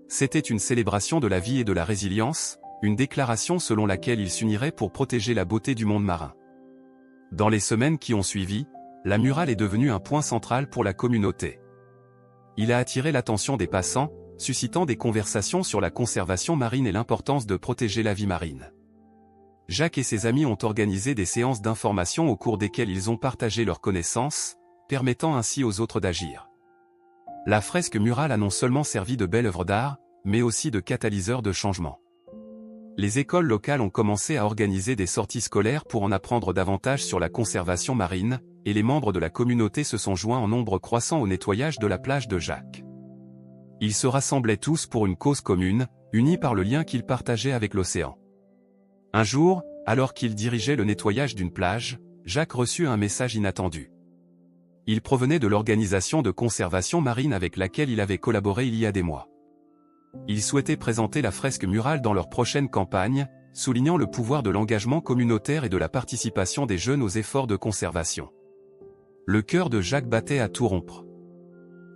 C'était une célébration de la vie et de la résilience, une déclaration selon laquelle ils s'uniraient pour protéger la beauté du monde marin. Dans les semaines qui ont suivi, la murale est devenue un point central pour la communauté. Il a attiré l'attention des passants, suscitant des conversations sur la conservation marine et l'importance de protéger la vie marine. Jacques et ses amis ont organisé des séances d'information au cours desquelles ils ont partagé leurs connaissances, permettant ainsi aux autres d'agir. La fresque murale a non seulement servi de belle œuvre d'art, mais aussi de catalyseur de changement. Les écoles locales ont commencé à organiser des sorties scolaires pour en apprendre davantage sur la conservation marine, et les membres de la communauté se sont joints en nombre croissant au nettoyage de la plage de Jacques. Ils se rassemblaient tous pour une cause commune, unis par le lien qu'ils partageaient avec l'océan. Un jour, alors qu'il dirigeait le nettoyage d'une plage, Jacques reçut un message inattendu. Il provenait de l'organisation de conservation marine avec laquelle il avait collaboré il y a des mois. Ils souhaitaient présenter la fresque murale dans leur prochaine campagne, soulignant le pouvoir de l'engagement communautaire et de la participation des jeunes aux efforts de conservation. Le cœur de Jacques battait à tout rompre.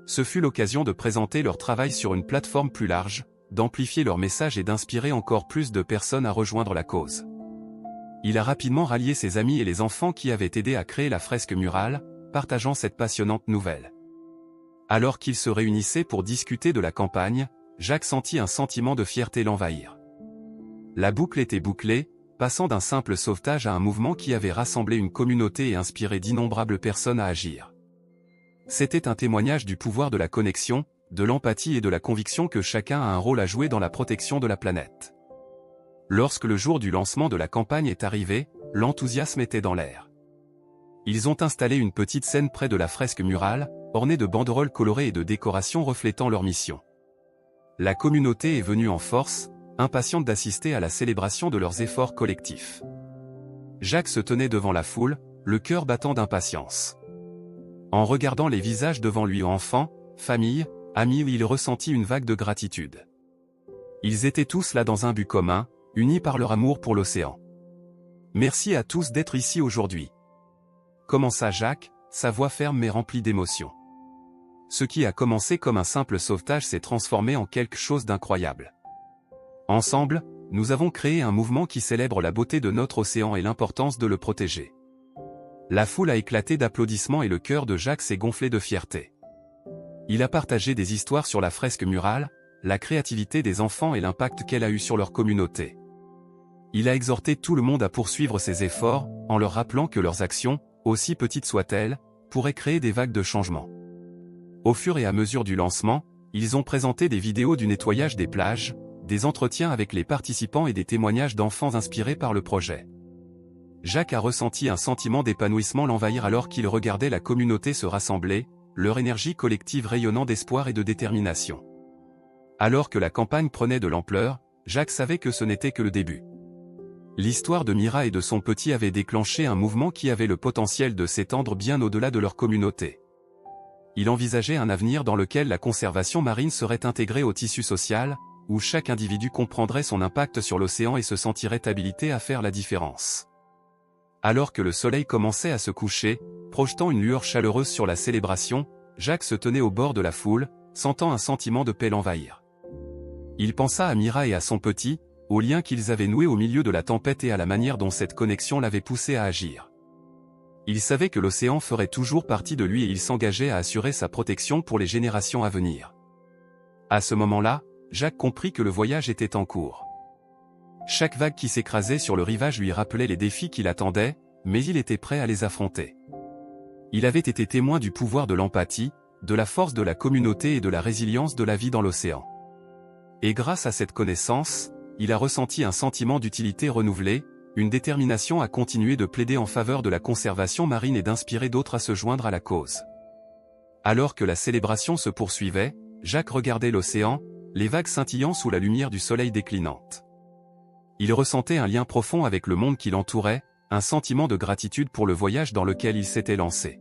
Ce fut l'occasion de présenter leur travail sur une plateforme plus large, d'amplifier leur message et d'inspirer encore plus de personnes à rejoindre la cause. Il a rapidement rallié ses amis et les enfants qui avaient aidé à créer la fresque murale, partageant cette passionnante nouvelle. Alors qu'ils se réunissaient pour discuter de la campagne, Jacques sentit un sentiment de fierté l'envahir. La boucle était bouclée, passant d'un simple sauvetage à un mouvement qui avait rassemblé une communauté et inspiré d'innombrables personnes à agir. C'était un témoignage du pouvoir de la connexion, de l'empathie et de la conviction que chacun a un rôle à jouer dans la protection de la planète. Lorsque le jour du lancement de la campagne est arrivé, l'enthousiasme était dans l'air. Ils ont installé une petite scène près de la fresque murale, ornée de banderoles colorées et de décorations reflétant leur mission. La communauté est venue en force, impatiente d'assister à la célébration de leurs efforts collectifs. Jacques se tenait devant la foule, le cœur battant d'impatience. En regardant les visages devant lui, enfants, familles, amis, il ressentit une vague de gratitude. Ils étaient tous là dans un but commun, unis par leur amour pour l'océan. Merci à tous d'être ici aujourd'hui. Commença Jacques, sa voix ferme mais remplie d'émotion. Ce qui a commencé comme un simple sauvetage s'est transformé en quelque chose d'incroyable. Ensemble, nous avons créé un mouvement qui célèbre la beauté de notre océan et l'importance de le protéger. La foule a éclaté d'applaudissements et le cœur de Jacques s'est gonflé de fierté. Il a partagé des histoires sur la fresque murale, la créativité des enfants et l'impact qu'elle a eu sur leur communauté. Il a exhorté tout le monde à poursuivre ses efforts, en leur rappelant que leurs actions, aussi petites soient-elles, pourraient créer des vagues de changement. Au fur et à mesure du lancement, ils ont présenté des vidéos du nettoyage des plages, des entretiens avec les participants et des témoignages d'enfants inspirés par le projet. Jacques a ressenti un sentiment d'épanouissement l'envahir alors qu'il regardait la communauté se rassembler, leur énergie collective rayonnant d'espoir et de détermination. Alors que la campagne prenait de l'ampleur, Jacques savait que ce n'était que le début. L'histoire de Mira et de son petit avait déclenché un mouvement qui avait le potentiel de s'étendre bien au-delà de leur communauté. Il envisageait un avenir dans lequel la conservation marine serait intégrée au tissu social, où chaque individu comprendrait son impact sur l'océan et se sentirait habilité à faire la différence. Alors que le soleil commençait à se coucher, projetant une lueur chaleureuse sur la célébration, Jacques se tenait au bord de la foule, sentant un sentiment de paix l'envahir. Il pensa à Mira et à son petit, aux liens qu'ils avaient noués au milieu de la tempête et à la manière dont cette connexion l'avait poussé à agir. Il savait que l'océan ferait toujours partie de lui et il s'engageait à assurer sa protection pour les générations à venir. À ce moment-là, Jacques comprit que le voyage était en cours. Chaque vague qui s'écrasait sur le rivage lui rappelait les défis qui l'attendaient, mais il était prêt à les affronter. Il avait été témoin du pouvoir de l'empathie, de la force de la communauté et de la résilience de la vie dans l'océan. Et grâce à cette connaissance, il a ressenti un sentiment d'utilité renouvelé, une détermination à continuer de plaider en faveur de la conservation marine et d'inspirer d'autres à se joindre à la cause. Alors que la célébration se poursuivait, Jacques regardait l'océan, les vagues scintillant sous la lumière du soleil déclinante. Il ressentait un lien profond avec le monde qui l'entourait, un sentiment de gratitude pour le voyage dans lequel il s'était lancé.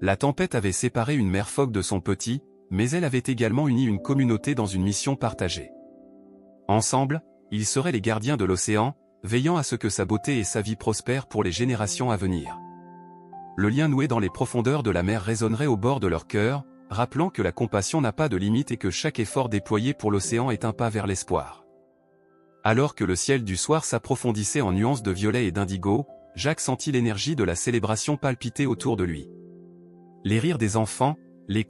La tempête avait séparé une mère phoque de son petit, mais elle avait également uni une communauté dans une mission partagée. Ensemble, ils seraient les gardiens de l'océan, veillant à ce que sa beauté et sa vie prospèrent pour les générations à venir. Le lien noué dans les profondeurs de la mer résonnerait au bord de leur cœur, rappelant que la compassion n'a pas de limite et que chaque effort déployé pour l'océan est un pas vers l'espoir. Alors que le ciel du soir s'approfondissait en nuances de violet et d'indigo, Jacques sentit l'énergie de la célébration palpiter autour de lui. Les rires des enfants, les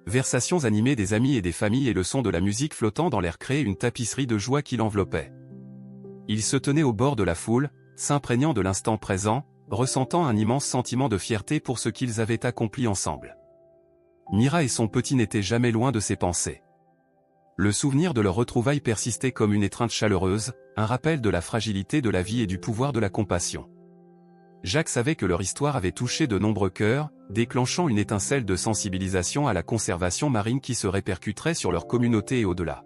conversations animées des amis et des familles et le son de la musique flottant dans l'air créaient une tapisserie de joie qui l'enveloppait. Il se tenait au bord de la foule, s'imprégnant de l'instant présent, ressentant un immense sentiment de fierté pour ce qu'ils avaient accompli ensemble. Mira et son petit n'étaient jamais loin de ses pensées. Le souvenir de leur retrouvaille persistait comme une étreinte chaleureuse, un rappel de la fragilité de la vie et du pouvoir de la compassion. Jacques savait que leur histoire avait touché de nombreux cœurs, déclenchant une étincelle de sensibilisation à la conservation marine qui se répercuterait sur leur communauté et au-delà.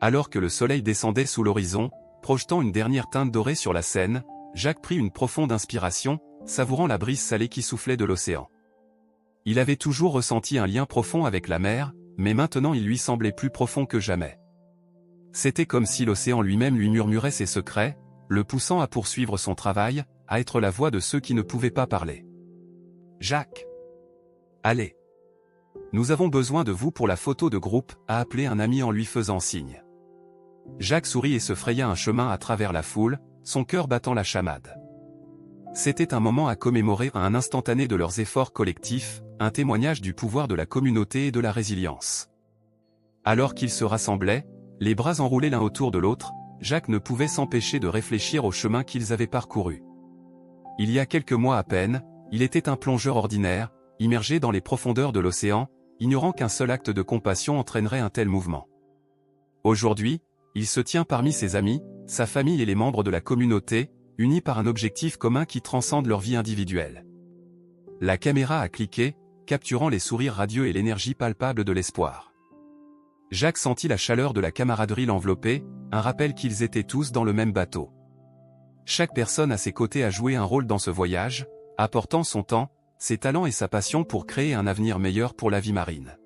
Alors que le soleil descendait sous l'horizon, projetant une dernière teinte dorée sur la Seine, Jacques prit une profonde inspiration, savourant la brise salée qui soufflait de l'océan. Il avait toujours ressenti un lien profond avec la mer, mais maintenant il lui semblait plus profond que jamais. C'était comme si l'océan lui-même lui murmurait ses secrets, le poussant à poursuivre son travail, à être la voix de ceux qui ne pouvaient pas parler. « Jacques! Allez! Nous avons besoin de vous pour la photo de groupe » a appelé un ami en lui faisant signe. Jacques sourit et se fraya un chemin à travers la foule, son cœur battant la chamade. C'était un moment à commémorer, un instantané de leurs efforts collectifs, un témoignage du pouvoir de la communauté et de la résilience. Alors qu'ils se rassemblaient, les bras enroulés l'un autour de l'autre, Jacques ne pouvait s'empêcher de réfléchir au chemin qu'ils avaient parcouru. Il y a quelques mois à peine, il était un plongeur ordinaire, immergé dans les profondeurs de l'océan, ignorant qu'un seul acte de compassion entraînerait un tel mouvement. Aujourd'hui, il se tient parmi ses amis, sa famille et les membres de la communauté, unis par un objectif commun qui transcende leur vie individuelle. La caméra a cliqué, capturant les sourires radieux et l'énergie palpable de l'espoir. Jacques sentit la chaleur de la camaraderie l'envelopper, un rappel qu'ils étaient tous dans le même bateau. Chaque personne à ses côtés a joué un rôle dans ce voyage, apportant son temps, ses talents et sa passion pour créer un avenir meilleur pour la vie marine.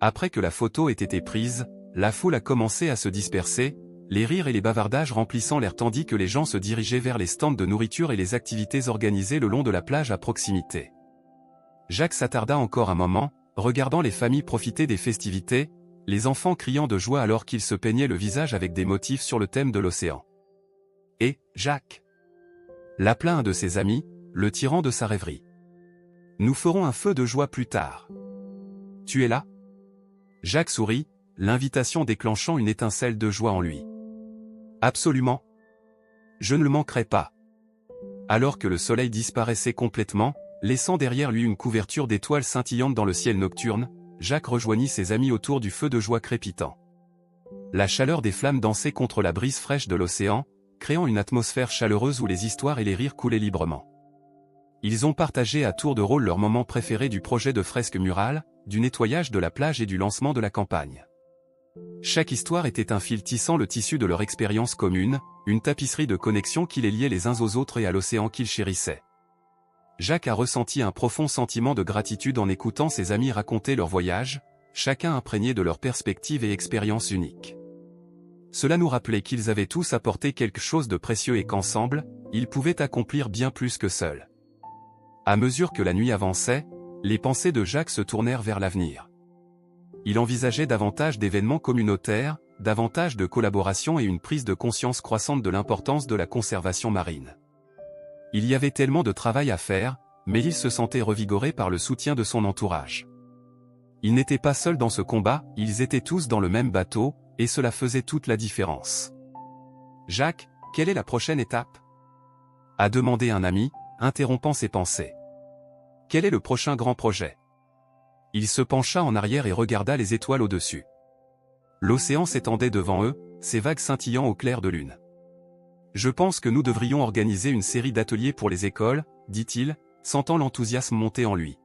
Après que la photo ait été prise, la foule a commencé à se disperser, les rires et les bavardages remplissant l'air tandis que les gens se dirigeaient vers les stands de nourriture et les activités organisées le long de la plage à proximité. Jacques s'attarda encore un moment, regardant les familles profiter des festivités, les enfants criant de joie alors qu'ils se peignaient le visage avec des motifs sur le thème de l'océan. Et, Jacques, l'appela un de ses amis, le tirant de sa rêverie. Nous ferons un feu de joie plus tard. Tu es là? Jacques sourit, l'invitation déclenchant une étincelle de joie en lui. Absolument. Je ne le manquerai pas. Alors que le soleil disparaissait complètement, laissant derrière lui une couverture d'étoiles scintillantes dans le ciel nocturne, Jacques rejoignit ses amis autour du feu de joie crépitant. La chaleur des flammes dansait contre la brise fraîche de l'océan, créant une atmosphère chaleureuse où les histoires et les rires coulaient librement. Ils ont partagé à tour de rôle leur moment préféré du projet de fresque murale, du nettoyage de la plage et du lancement de la campagne. Chaque histoire était un fil tissant le tissu de leur expérience commune, une tapisserie de connexion qui les liait les uns aux autres et à l'océan qu'ils chérissaient. Jacques a ressenti un profond sentiment de gratitude en écoutant ses amis raconter leur voyage, chacun imprégné de leurs perspectives et expériences uniques. Cela nous rappelait qu'ils avaient tous apporté quelque chose de précieux et qu'ensemble, ils pouvaient accomplir bien plus que seuls. À mesure que la nuit avançait, les pensées de Jacques se tournèrent vers l'avenir. Il envisageait davantage d'événements communautaires, davantage de collaboration et une prise de conscience croissante de l'importance de la conservation marine. Il y avait tellement de travail à faire, mais il se sentait revigoré par le soutien de son entourage. Il n'était pas seul dans ce combat, ils étaient tous dans le même bateau, et cela faisait toute la différence. « Jacques, quelle est la prochaine étape ?» a demandé un ami, interrompant ses pensées. « Quel est le prochain grand projet ?» Il se pencha en arrière et regarda les étoiles au-dessus. L'océan s'étendait devant eux, ses vagues scintillant au clair de lune. Je pense que nous devrions organiser une série d'ateliers pour les écoles, dit-il, sentant l'enthousiasme monter en lui.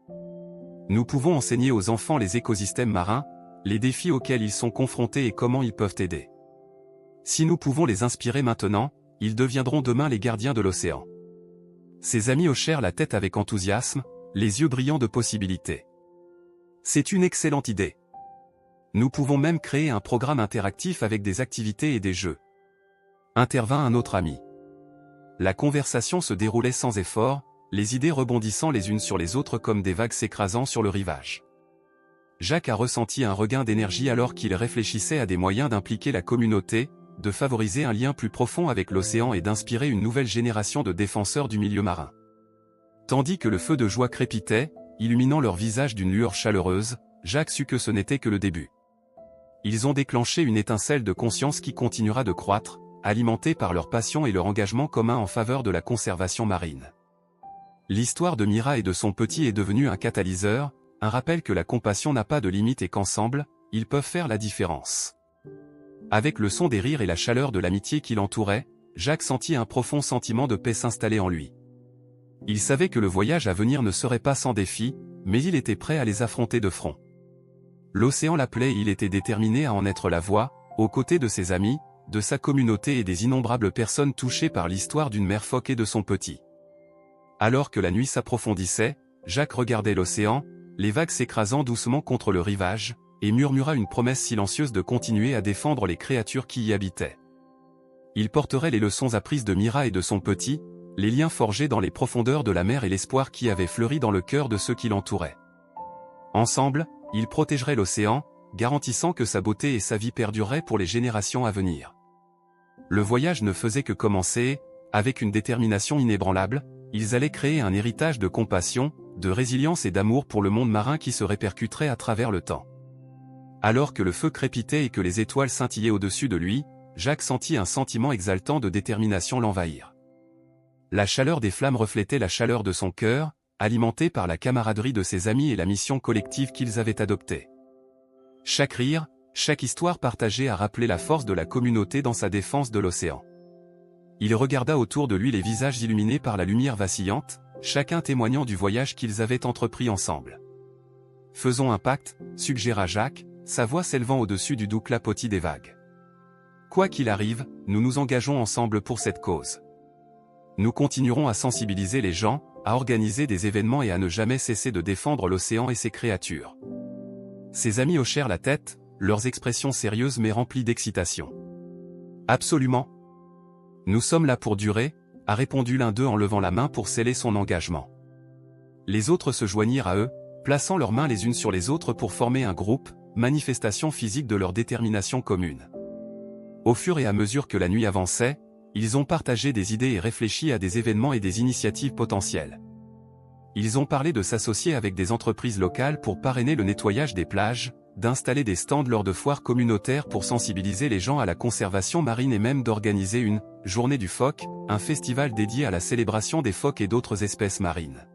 Nous pouvons enseigner aux enfants les écosystèmes marins, les défis auxquels ils sont confrontés et comment ils peuvent aider. Si nous pouvons les inspirer maintenant, ils deviendront demain les gardiens de l'océan. Ses amis hochèrent la tête avec enthousiasme, les yeux brillants de possibilités. C'est une excellente idée. Nous pouvons même créer un programme interactif avec des activités et des jeux. Intervint un autre ami. La conversation se déroulait sans effort, les idées rebondissant les unes sur les autres comme des vagues s'écrasant sur le rivage. Jacques a ressenti un regain d'énergie alors qu'il réfléchissait à des moyens d'impliquer la communauté, de favoriser un lien plus profond avec l'océan et d'inspirer une nouvelle génération de défenseurs du milieu marin. Tandis que le feu de joie crépitait, illuminant leur visage d'une lueur chaleureuse, Jacques sut que ce n'était que le début. Ils ont déclenché une étincelle de conscience qui continuera de croître, alimentée par leur passion et leur engagement commun en faveur de la conservation marine. L'histoire de Mira et de son petit est devenue un catalyseur, un rappel que la compassion n'a pas de limite et qu'ensemble, ils peuvent faire la différence. Avec le son des rires et la chaleur de l'amitié qui l'entourait, Jacques sentit un profond sentiment de paix s'installer en lui. Il savait que le voyage à venir ne serait pas sans défis, mais il était prêt à les affronter de front. L'océan l'appelait et il était déterminé à en être la voix, aux côtés de ses amis, de sa communauté et des innombrables personnes touchées par l'histoire d'une mère phoque et de son petit. Alors que la nuit s'approfondissait, Jacques regardait l'océan, les vagues s'écrasant doucement contre le rivage, et murmura une promesse silencieuse de continuer à défendre les créatures qui y habitaient. Il porterait les leçons apprises de Mira et de son petit, les liens forgés dans les profondeurs de la mer et l'espoir qui avait fleuri dans le cœur de ceux qui l'entouraient. Ensemble, ils protégeraient l'océan, garantissant que sa beauté et sa vie perdureraient pour les générations à venir. Le voyage ne faisait que commencer, avec une détermination inébranlable, ils allaient créer un héritage de compassion, de résilience et d'amour pour le monde marin qui se répercuterait à travers le temps. Alors que le feu crépitait et que les étoiles scintillaient au-dessus de lui, Jacques sentit un sentiment exaltant de détermination l'envahir. La chaleur des flammes reflétait la chaleur de son cœur, alimentée par la camaraderie de ses amis et la mission collective qu'ils avaient adoptée. Chaque rire, chaque histoire partagée a rappelé la force de la communauté dans sa défense de l'océan. Il regarda autour de lui les visages illuminés par la lumière vacillante, chacun témoignant du voyage qu'ils avaient entrepris ensemble. « Faisons un pacte », suggéra Jacques, sa voix s'élevant au-dessus du doux clapotis des vagues. « Quoi qu'il arrive, nous nous engageons ensemble pour cette cause. Nous continuerons à sensibiliser les gens, à organiser des événements et à ne jamais cesser de défendre l'océan et ses créatures. » Ses amis hochèrent la tête, leurs expressions sérieuses mais remplies d'excitation. « Absolument. Nous sommes là pour durer », a répondu l'un d'eux en levant la main pour sceller son engagement. Les autres se joignirent à eux, plaçant leurs mains les unes sur les autres pour former un groupe, manifestation physique de leur détermination commune. Au fur et à mesure que la nuit avançait, ils ont partagé des idées et réfléchi à des événements et des initiatives potentielles. Ils ont parlé de s'associer avec des entreprises locales pour parrainer le nettoyage des plages, d'installer des stands lors de foires communautaires pour sensibiliser les gens à la conservation marine et même d'organiser une « Journée du phoque », un festival dédié à la célébration des phoques et d'autres espèces marines.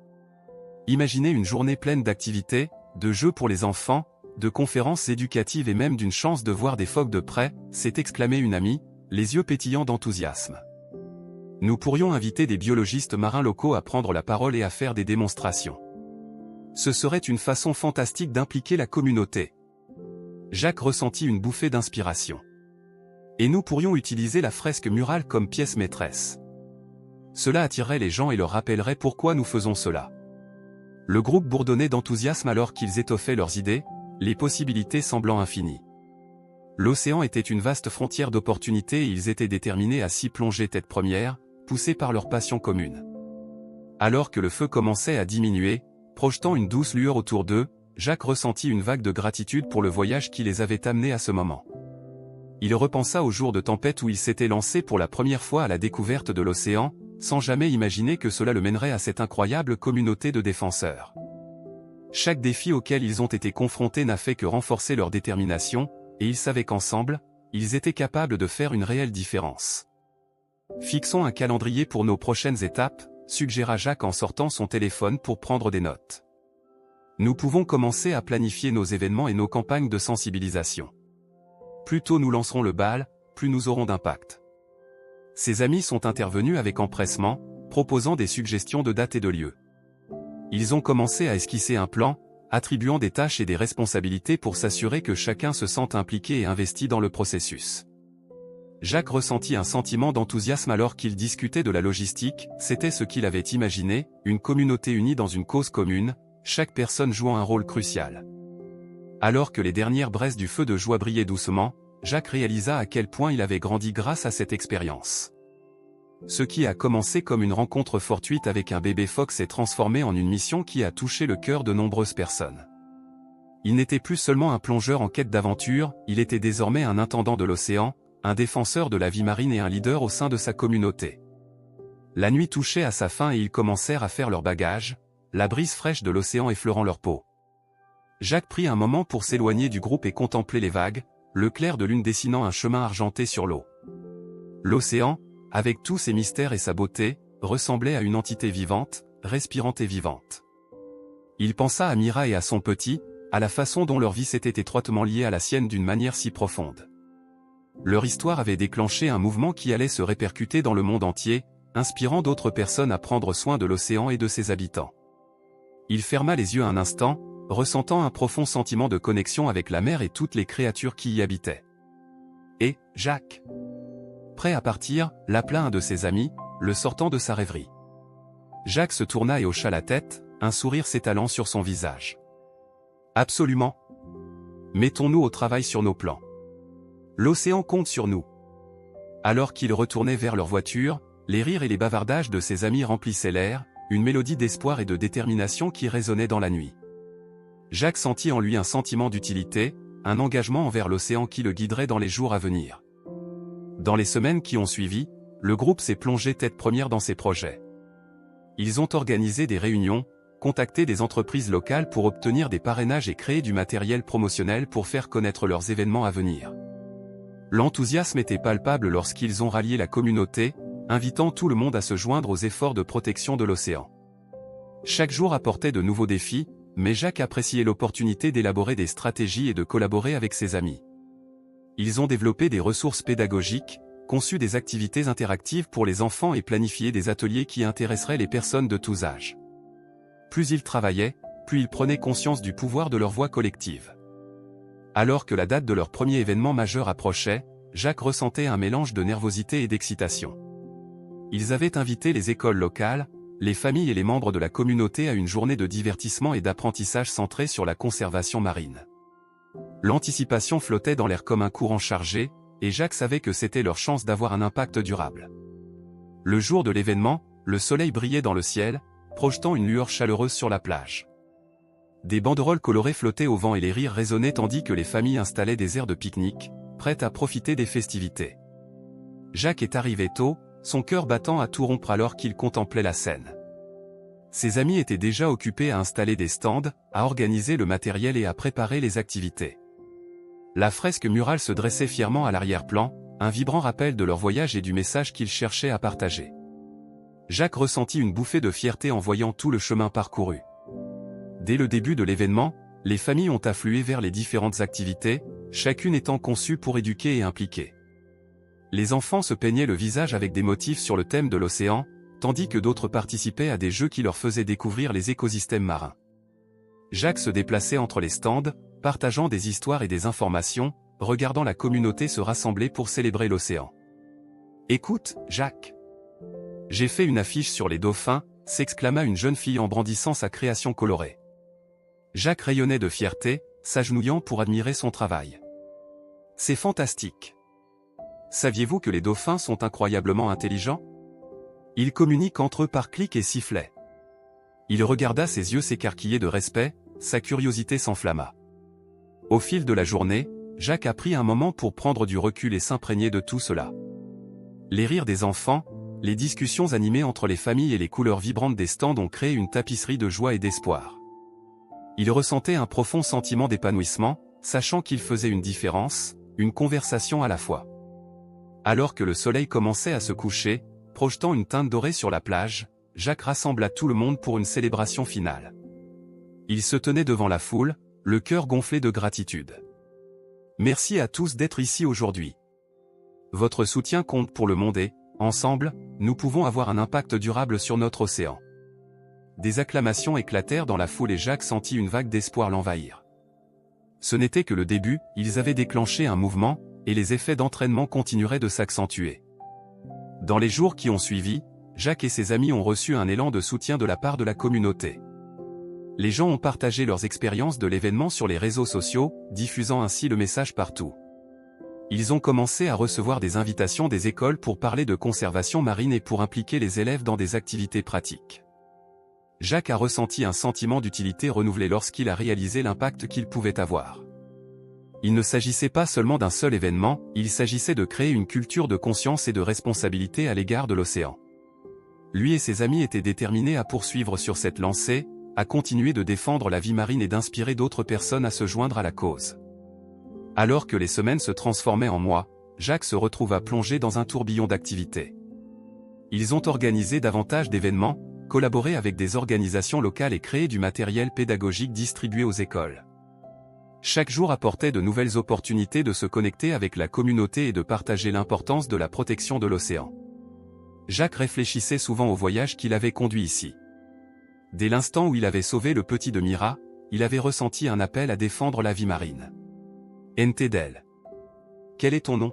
Imaginez une journée pleine d'activités, de jeux pour les enfants, de conférences éducatives et même d'une chance de voir des phoques de près, s'est exclamé une amie, les yeux pétillants d'enthousiasme. Nous pourrions inviter des biologistes marins locaux à prendre la parole et à faire des démonstrations. Ce serait une façon fantastique d'impliquer la communauté. Jacques ressentit une bouffée d'inspiration. Et nous pourrions utiliser la fresque murale comme pièce maîtresse. Cela attirerait les gens et leur rappellerait pourquoi nous faisons cela. Le groupe bourdonnait d'enthousiasme alors qu'ils étoffaient leurs idées, les possibilités semblant infinies. L'océan était une vaste frontière d'opportunités et ils étaient déterminés à s'y plonger tête première, poussés par leur passion commune. Alors que le feu commençait à diminuer, projetant une douce lueur autour d'eux, Jacques ressentit une vague de gratitude pour le voyage qui les avait amenés à ce moment. Il repensa aux jours de tempête où il s'était lancé pour la première fois à la découverte de l'océan, sans jamais imaginer que cela le mènerait à cette incroyable communauté de défenseurs. Chaque défi auquel ils ont été confrontés n'a fait que renforcer leur détermination, et ils savaient qu'ensemble, ils étaient capables de faire une réelle différence. Fixons un calendrier pour nos prochaines étapes, suggéra Jacques en sortant son téléphone pour prendre des notes. Nous pouvons commencer à planifier nos événements et nos campagnes de sensibilisation. Plus tôt nous lancerons le bal, plus nous aurons d'impact. Ses amis sont intervenus avec empressement, proposant des suggestions de date et de lieu. Ils ont commencé à esquisser un plan, attribuant des tâches et des responsabilités pour s'assurer que chacun se sente impliqué et investi dans le processus. Jacques ressentit un sentiment d'enthousiasme alors qu'il discutait de la logistique, c'était ce qu'il avait imaginé, une communauté unie dans une cause commune, chaque personne jouant un rôle crucial. Alors que les dernières braises du feu de joie brillaient doucement, Jacques réalisa à quel point il avait grandi grâce à cette expérience. Ce qui a commencé comme une rencontre fortuite avec un bébé phoque s'est transformé en une mission qui a touché le cœur de nombreuses personnes. Il n'était plus seulement un plongeur en quête d'aventure, il était désormais un intendant de l'océan, un défenseur de la vie marine et un leader au sein de sa communauté. La nuit touchait à sa fin et ils commencèrent à faire leurs bagages, la brise fraîche de l'océan effleurant leur peau. Jacques prit un moment pour s'éloigner du groupe et contempler les vagues, le clair de lune dessinant un chemin argenté sur l'eau. L'océan, avec tous ses mystères et sa beauté, ressemblait à une entité vivante, respirante et vivante. Il pensa à Mira et à son petit, à la façon dont leur vie s'était étroitement liée à la sienne d'une manière si profonde. Leur histoire avait déclenché un mouvement qui allait se répercuter dans le monde entier, inspirant d'autres personnes à prendre soin de l'océan et de ses habitants. Il ferma les yeux un instant, ressentant un profond sentiment de connexion avec la mer et toutes les créatures qui y habitaient. Et, Jacques, prêt à partir, l'appela un de ses amis, le sortant de sa rêverie. Jacques se tourna et hocha la tête, un sourire s'étalant sur son visage. Absolument. Mettons-nous au travail sur nos plans. L'océan compte sur nous. Alors qu'ils retournaient vers leur voiture, les rires et les bavardages de ses amis remplissaient l'air, une mélodie d'espoir et de détermination qui résonnait dans la nuit. Jacques sentit en lui un sentiment d'utilité, un engagement envers l'océan qui le guiderait dans les jours à venir. Dans les semaines qui ont suivi, le groupe s'est plongé tête première dans ses projets. Ils ont organisé des réunions, contacté des entreprises locales pour obtenir des parrainages et créer du matériel promotionnel pour faire connaître leurs événements à venir. L'enthousiasme était palpable lorsqu'ils ont rallié la communauté, invitant tout le monde à se joindre aux efforts de protection de l'océan. Chaque jour apportait de nouveaux défis, mais Jacques appréciait l'opportunité d'élaborer des stratégies et de collaborer avec ses amis. Ils ont développé des ressources pédagogiques, conçu des activités interactives pour les enfants et planifié des ateliers qui intéresseraient les personnes de tous âges. Plus ils travaillaient, plus ils prenaient conscience du pouvoir de leur voix collective. Alors que la date de leur premier événement majeur approchait, Jacques ressentait un mélange de nervosité et d'excitation. Ils avaient invité les écoles locales, les familles et les membres de la communauté à une journée de divertissement et d'apprentissage centrée sur la conservation marine. L'anticipation flottait dans l'air comme un courant chargé, et Jacques savait que c'était leur chance d'avoir un impact durable. Le jour de l'événement, le soleil brillait dans le ciel, projetant une lueur chaleureuse sur la plage. Des banderoles colorées flottaient au vent et les rires résonnaient tandis que les familles installaient des aires de pique-nique, prêtes à profiter des festivités. Jacques est arrivé tôt, son cœur battant à tout rompre alors qu'il contemplait la scène. Ses amis étaient déjà occupés à installer des stands, à organiser le matériel et à préparer les activités. La fresque murale se dressait fièrement à l'arrière-plan, un vibrant rappel de leur voyage et du message qu'ils cherchaient à partager. Jacques ressentit une bouffée de fierté en voyant tout le chemin parcouru. Dès le début de l'événement, les familles ont afflué vers les différentes activités, chacune étant conçue pour éduquer et impliquer. Les enfants se peignaient le visage avec des motifs sur le thème de l'océan, tandis que d'autres participaient à des jeux qui leur faisaient découvrir les écosystèmes marins. Jacques se déplaçait entre les stands, partageant des histoires et des informations, regardant la communauté se rassembler pour célébrer l'océan. « Écoute, Jacques. J'ai fait une affiche sur les dauphins », s'exclama une jeune fille en brandissant sa création colorée. Jacques rayonnait de fierté, s'agenouillant pour admirer son travail. « C'est fantastique. Saviez-vous que les dauphins sont incroyablement intelligents ? Ils communiquent entre eux par clics et sifflets. » Il regarda ses yeux s'écarquiller de respect, sa curiosité s'enflamma. Au fil de la journée, Jacques a pris un moment pour prendre du recul et s'imprégner de tout cela. Les rires des enfants, les discussions animées entre les familles et les couleurs vibrantes des stands ont créé une tapisserie de joie et d'espoir. Il ressentait un profond sentiment d'épanouissement, sachant qu'il faisait une différence, une conversation à la fois. Alors que le soleil commençait à se coucher, projetant une teinte dorée sur la plage, Jacques rassembla tout le monde pour une célébration finale. Il se tenait devant la foule, le cœur gonflé de gratitude. « Merci à tous d'être ici aujourd'hui. Votre soutien compte pour le monde et, ensemble, nous pouvons avoir un impact durable sur notre océan. Des acclamations éclatèrent dans la foule et Jacques sentit une vague d'espoir l'envahir. Ce n'était que le début, ils avaient déclenché un mouvement, et les effets d'entraînement continueraient de s'accentuer. Dans les jours qui ont suivi, Jacques et ses amis ont reçu un élan de soutien de la part de la communauté. Les gens ont partagé leurs expériences de l'événement sur les réseaux sociaux, diffusant ainsi le message partout. Ils ont commencé à recevoir des invitations des écoles pour parler de conservation marine et pour impliquer les élèves dans des activités pratiques. Jacques a ressenti un sentiment d'utilité renouvelé lorsqu'il a réalisé l'impact qu'il pouvait avoir. Il ne s'agissait pas seulement d'un seul événement, il s'agissait de créer une culture de conscience et de responsabilité à l'égard de l'océan. Lui et ses amis étaient déterminés à poursuivre sur cette lancée, à continuer de défendre la vie marine et d'inspirer d'autres personnes à se joindre à la cause. Alors que les semaines se transformaient en mois, Jacques se retrouva plongé dans un tourbillon d'activités. Ils ont organisé davantage d'événements, collaboré avec des organisations locales et créé du matériel pédagogique distribué aux écoles. Chaque jour apportait de nouvelles opportunités de se connecter avec la communauté et de partager l'importance de la protection de l'océan. Jacques réfléchissait souvent au voyage qu'il avait conduit ici. Dès l'instant où il avait sauvé le petit de Mira, il avait ressenti un appel à défendre la vie marine. « Ntedel. Quel est ton nom »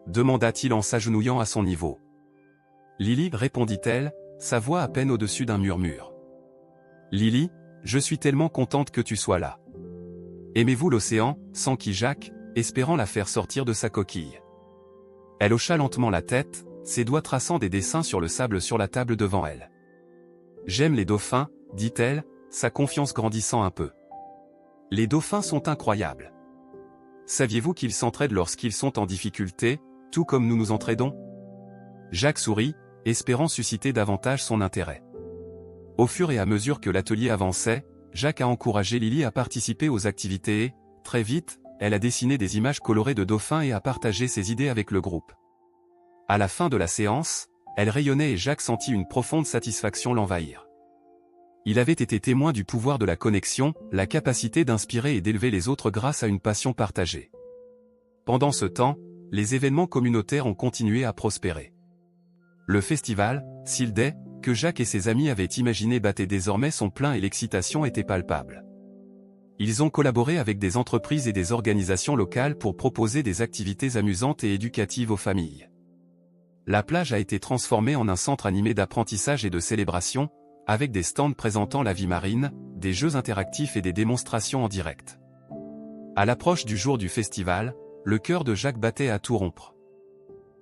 demanda-t-il en s'agenouillant à son niveau. Lily, répondit-elle, sa voix à peine au-dessus d'un murmure. Lily, je suis tellement contente que tu sois là. Aimez-vous l'océan, s'enquit Jacques, espérant la faire sortir de sa coquille. Elle hocha lentement la tête, ses doigts traçant des dessins sur le sable sur la table devant elle. J'aime les dauphins, dit-elle, sa confiance grandissant un peu. Les dauphins sont incroyables. Saviez-vous qu'ils s'entraident lorsqu'ils sont en difficulté, tout comme nous nous entraidons ? Jacques sourit, espérant susciter davantage son intérêt. Au fur et à mesure que l'atelier avançait, Jacques a encouragé Lily à participer aux activités et, très vite, elle a dessiné des images colorées de dauphins et a partagé ses idées avec le groupe. À la fin de la séance, elle rayonnait et Jacques sentit une profonde satisfaction l'envahir. Il avait été témoin du pouvoir de la connexion, la capacité d'inspirer et d'élever les autres grâce à une passion partagée. Pendant ce temps, les événements communautaires ont continué à prospérer. Le festival, Seal Day, que Jacques et ses amis avaient imaginé battait désormais son plein et l'excitation était palpable. Ils ont collaboré avec des entreprises et des organisations locales pour proposer des activités amusantes et éducatives aux familles. La plage a été transformée en un centre animé d'apprentissage et de célébration, avec des stands présentant la vie marine, des jeux interactifs et des démonstrations en direct. À l'approche du jour du festival, le cœur de Jacques battait à tout rompre.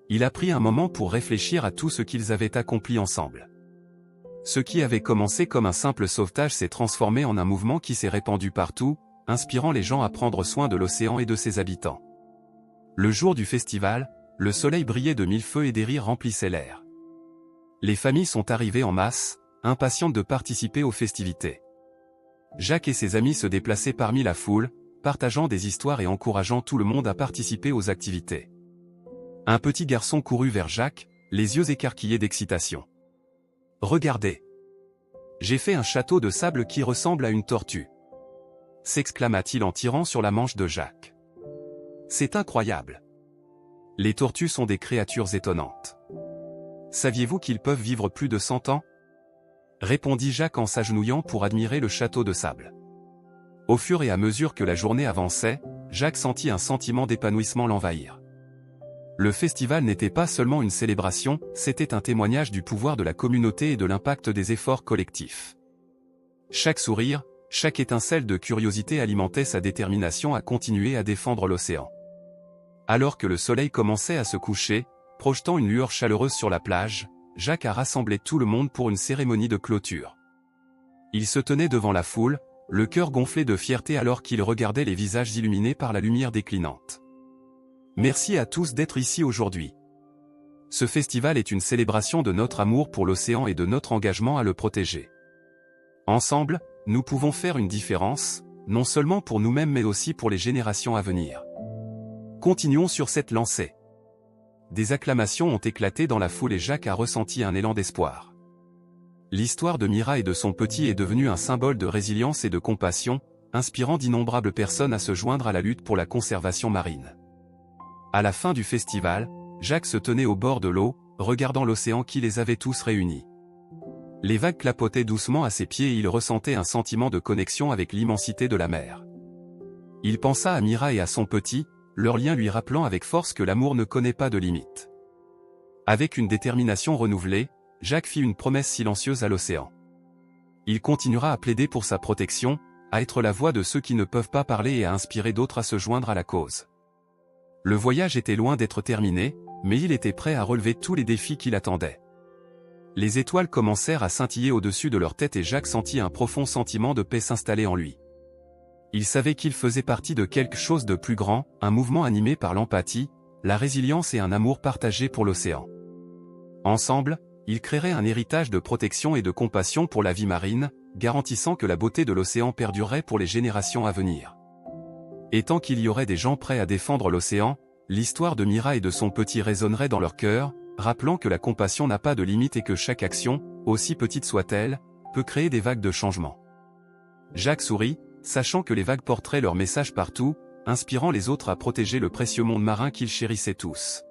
Il a pris un moment pour réfléchir à tout ce qu'ils avaient accompli ensemble. Ce qui avait commencé comme un simple sauvetage s'est transformé en un mouvement qui s'est répandu partout, inspirant les gens à prendre soin de l'océan et de ses habitants. Le jour du festival, le soleil brillait de mille feux et des rires remplissaient l'air. Les familles sont arrivées en masse, impatientes de participer aux festivités. Jacques et ses amis se déplaçaient parmi la foule, partageant des histoires et encourageant tout le monde à participer aux activités. Un petit garçon courut vers Jacques, les yeux écarquillés d'excitation. « Regardez. J'ai fait un château de sable qui ressemble à une tortue. » s'exclama-t-il en tirant sur la manche de Jacques. « C'est incroyable. Les tortues sont des créatures étonnantes. Saviez-vous qu'ils peuvent vivre plus de 100 ans ?» répondit Jacques en s'agenouillant pour admirer le château de sable. Au fur et à mesure que la journée avançait, Jacques sentit un sentiment d'épanouissement l'envahir. Le festival n'était pas seulement une célébration, c'était un témoignage du pouvoir de la communauté et de l'impact des efforts collectifs. Chaque sourire, chaque étincelle de curiosité alimentait sa détermination à continuer à défendre l'océan. Alors que le soleil commençait à se coucher, projetant une lueur chaleureuse sur la plage, Jacques a rassemblé tout le monde pour une cérémonie de clôture. Il se tenait devant la foule, le cœur gonflé de fierté alors qu'il regardait les visages illuminés par la lumière déclinante. Merci à tous d'être ici aujourd'hui. Ce festival est une célébration de notre amour pour l'océan et de notre engagement à le protéger. Ensemble, nous pouvons faire une différence, non seulement pour nous-mêmes mais aussi pour les générations à venir. Continuons sur cette lancée. Des acclamations ont éclaté dans la foule et Jacques a ressenti un élan d'espoir. L'histoire de Mira et de son petit est devenue un symbole de résilience et de compassion, inspirant d'innombrables personnes à se joindre à la lutte pour la conservation marine. À la fin du festival, Jacques se tenait au bord de l'eau, regardant l'océan qui les avait tous réunis. Les vagues clapotaient doucement à ses pieds et il ressentait un sentiment de connexion avec l'immensité de la mer. Il pensa à Mira et à son petit, leur lien lui rappelant avec force que l'amour ne connaît pas de limite. Avec une détermination renouvelée, Jacques fit une promesse silencieuse à l'océan. Il continuera à plaider pour sa protection, à être la voix de ceux qui ne peuvent pas parler et à inspirer d'autres à se joindre à la cause. Le voyage était loin d'être terminé, mais il était prêt à relever tous les défis qui l'attendaient. Les étoiles commencèrent à scintiller au-dessus de leur tête et Jacques sentit un profond sentiment de paix s'installer en lui. Il savait qu'il faisait partie de quelque chose de plus grand, un mouvement animé par l'empathie, la résilience et un amour partagé pour l'océan. Ensemble, ils créeraient un héritage de protection et de compassion pour la vie marine, garantissant que la beauté de l'océan perdurerait pour les générations à venir. Et tant qu'il y aurait des gens prêts à défendre l'océan, l'histoire de Mira et de son petit résonnerait dans leur cœur, rappelant que la compassion n'a pas de limite et que chaque action, aussi petite soit-elle, peut créer des vagues de changement. Jacques sourit, sachant que les vagues porteraient leur message partout, inspirant les autres à protéger le précieux monde marin qu'ils chérissaient tous.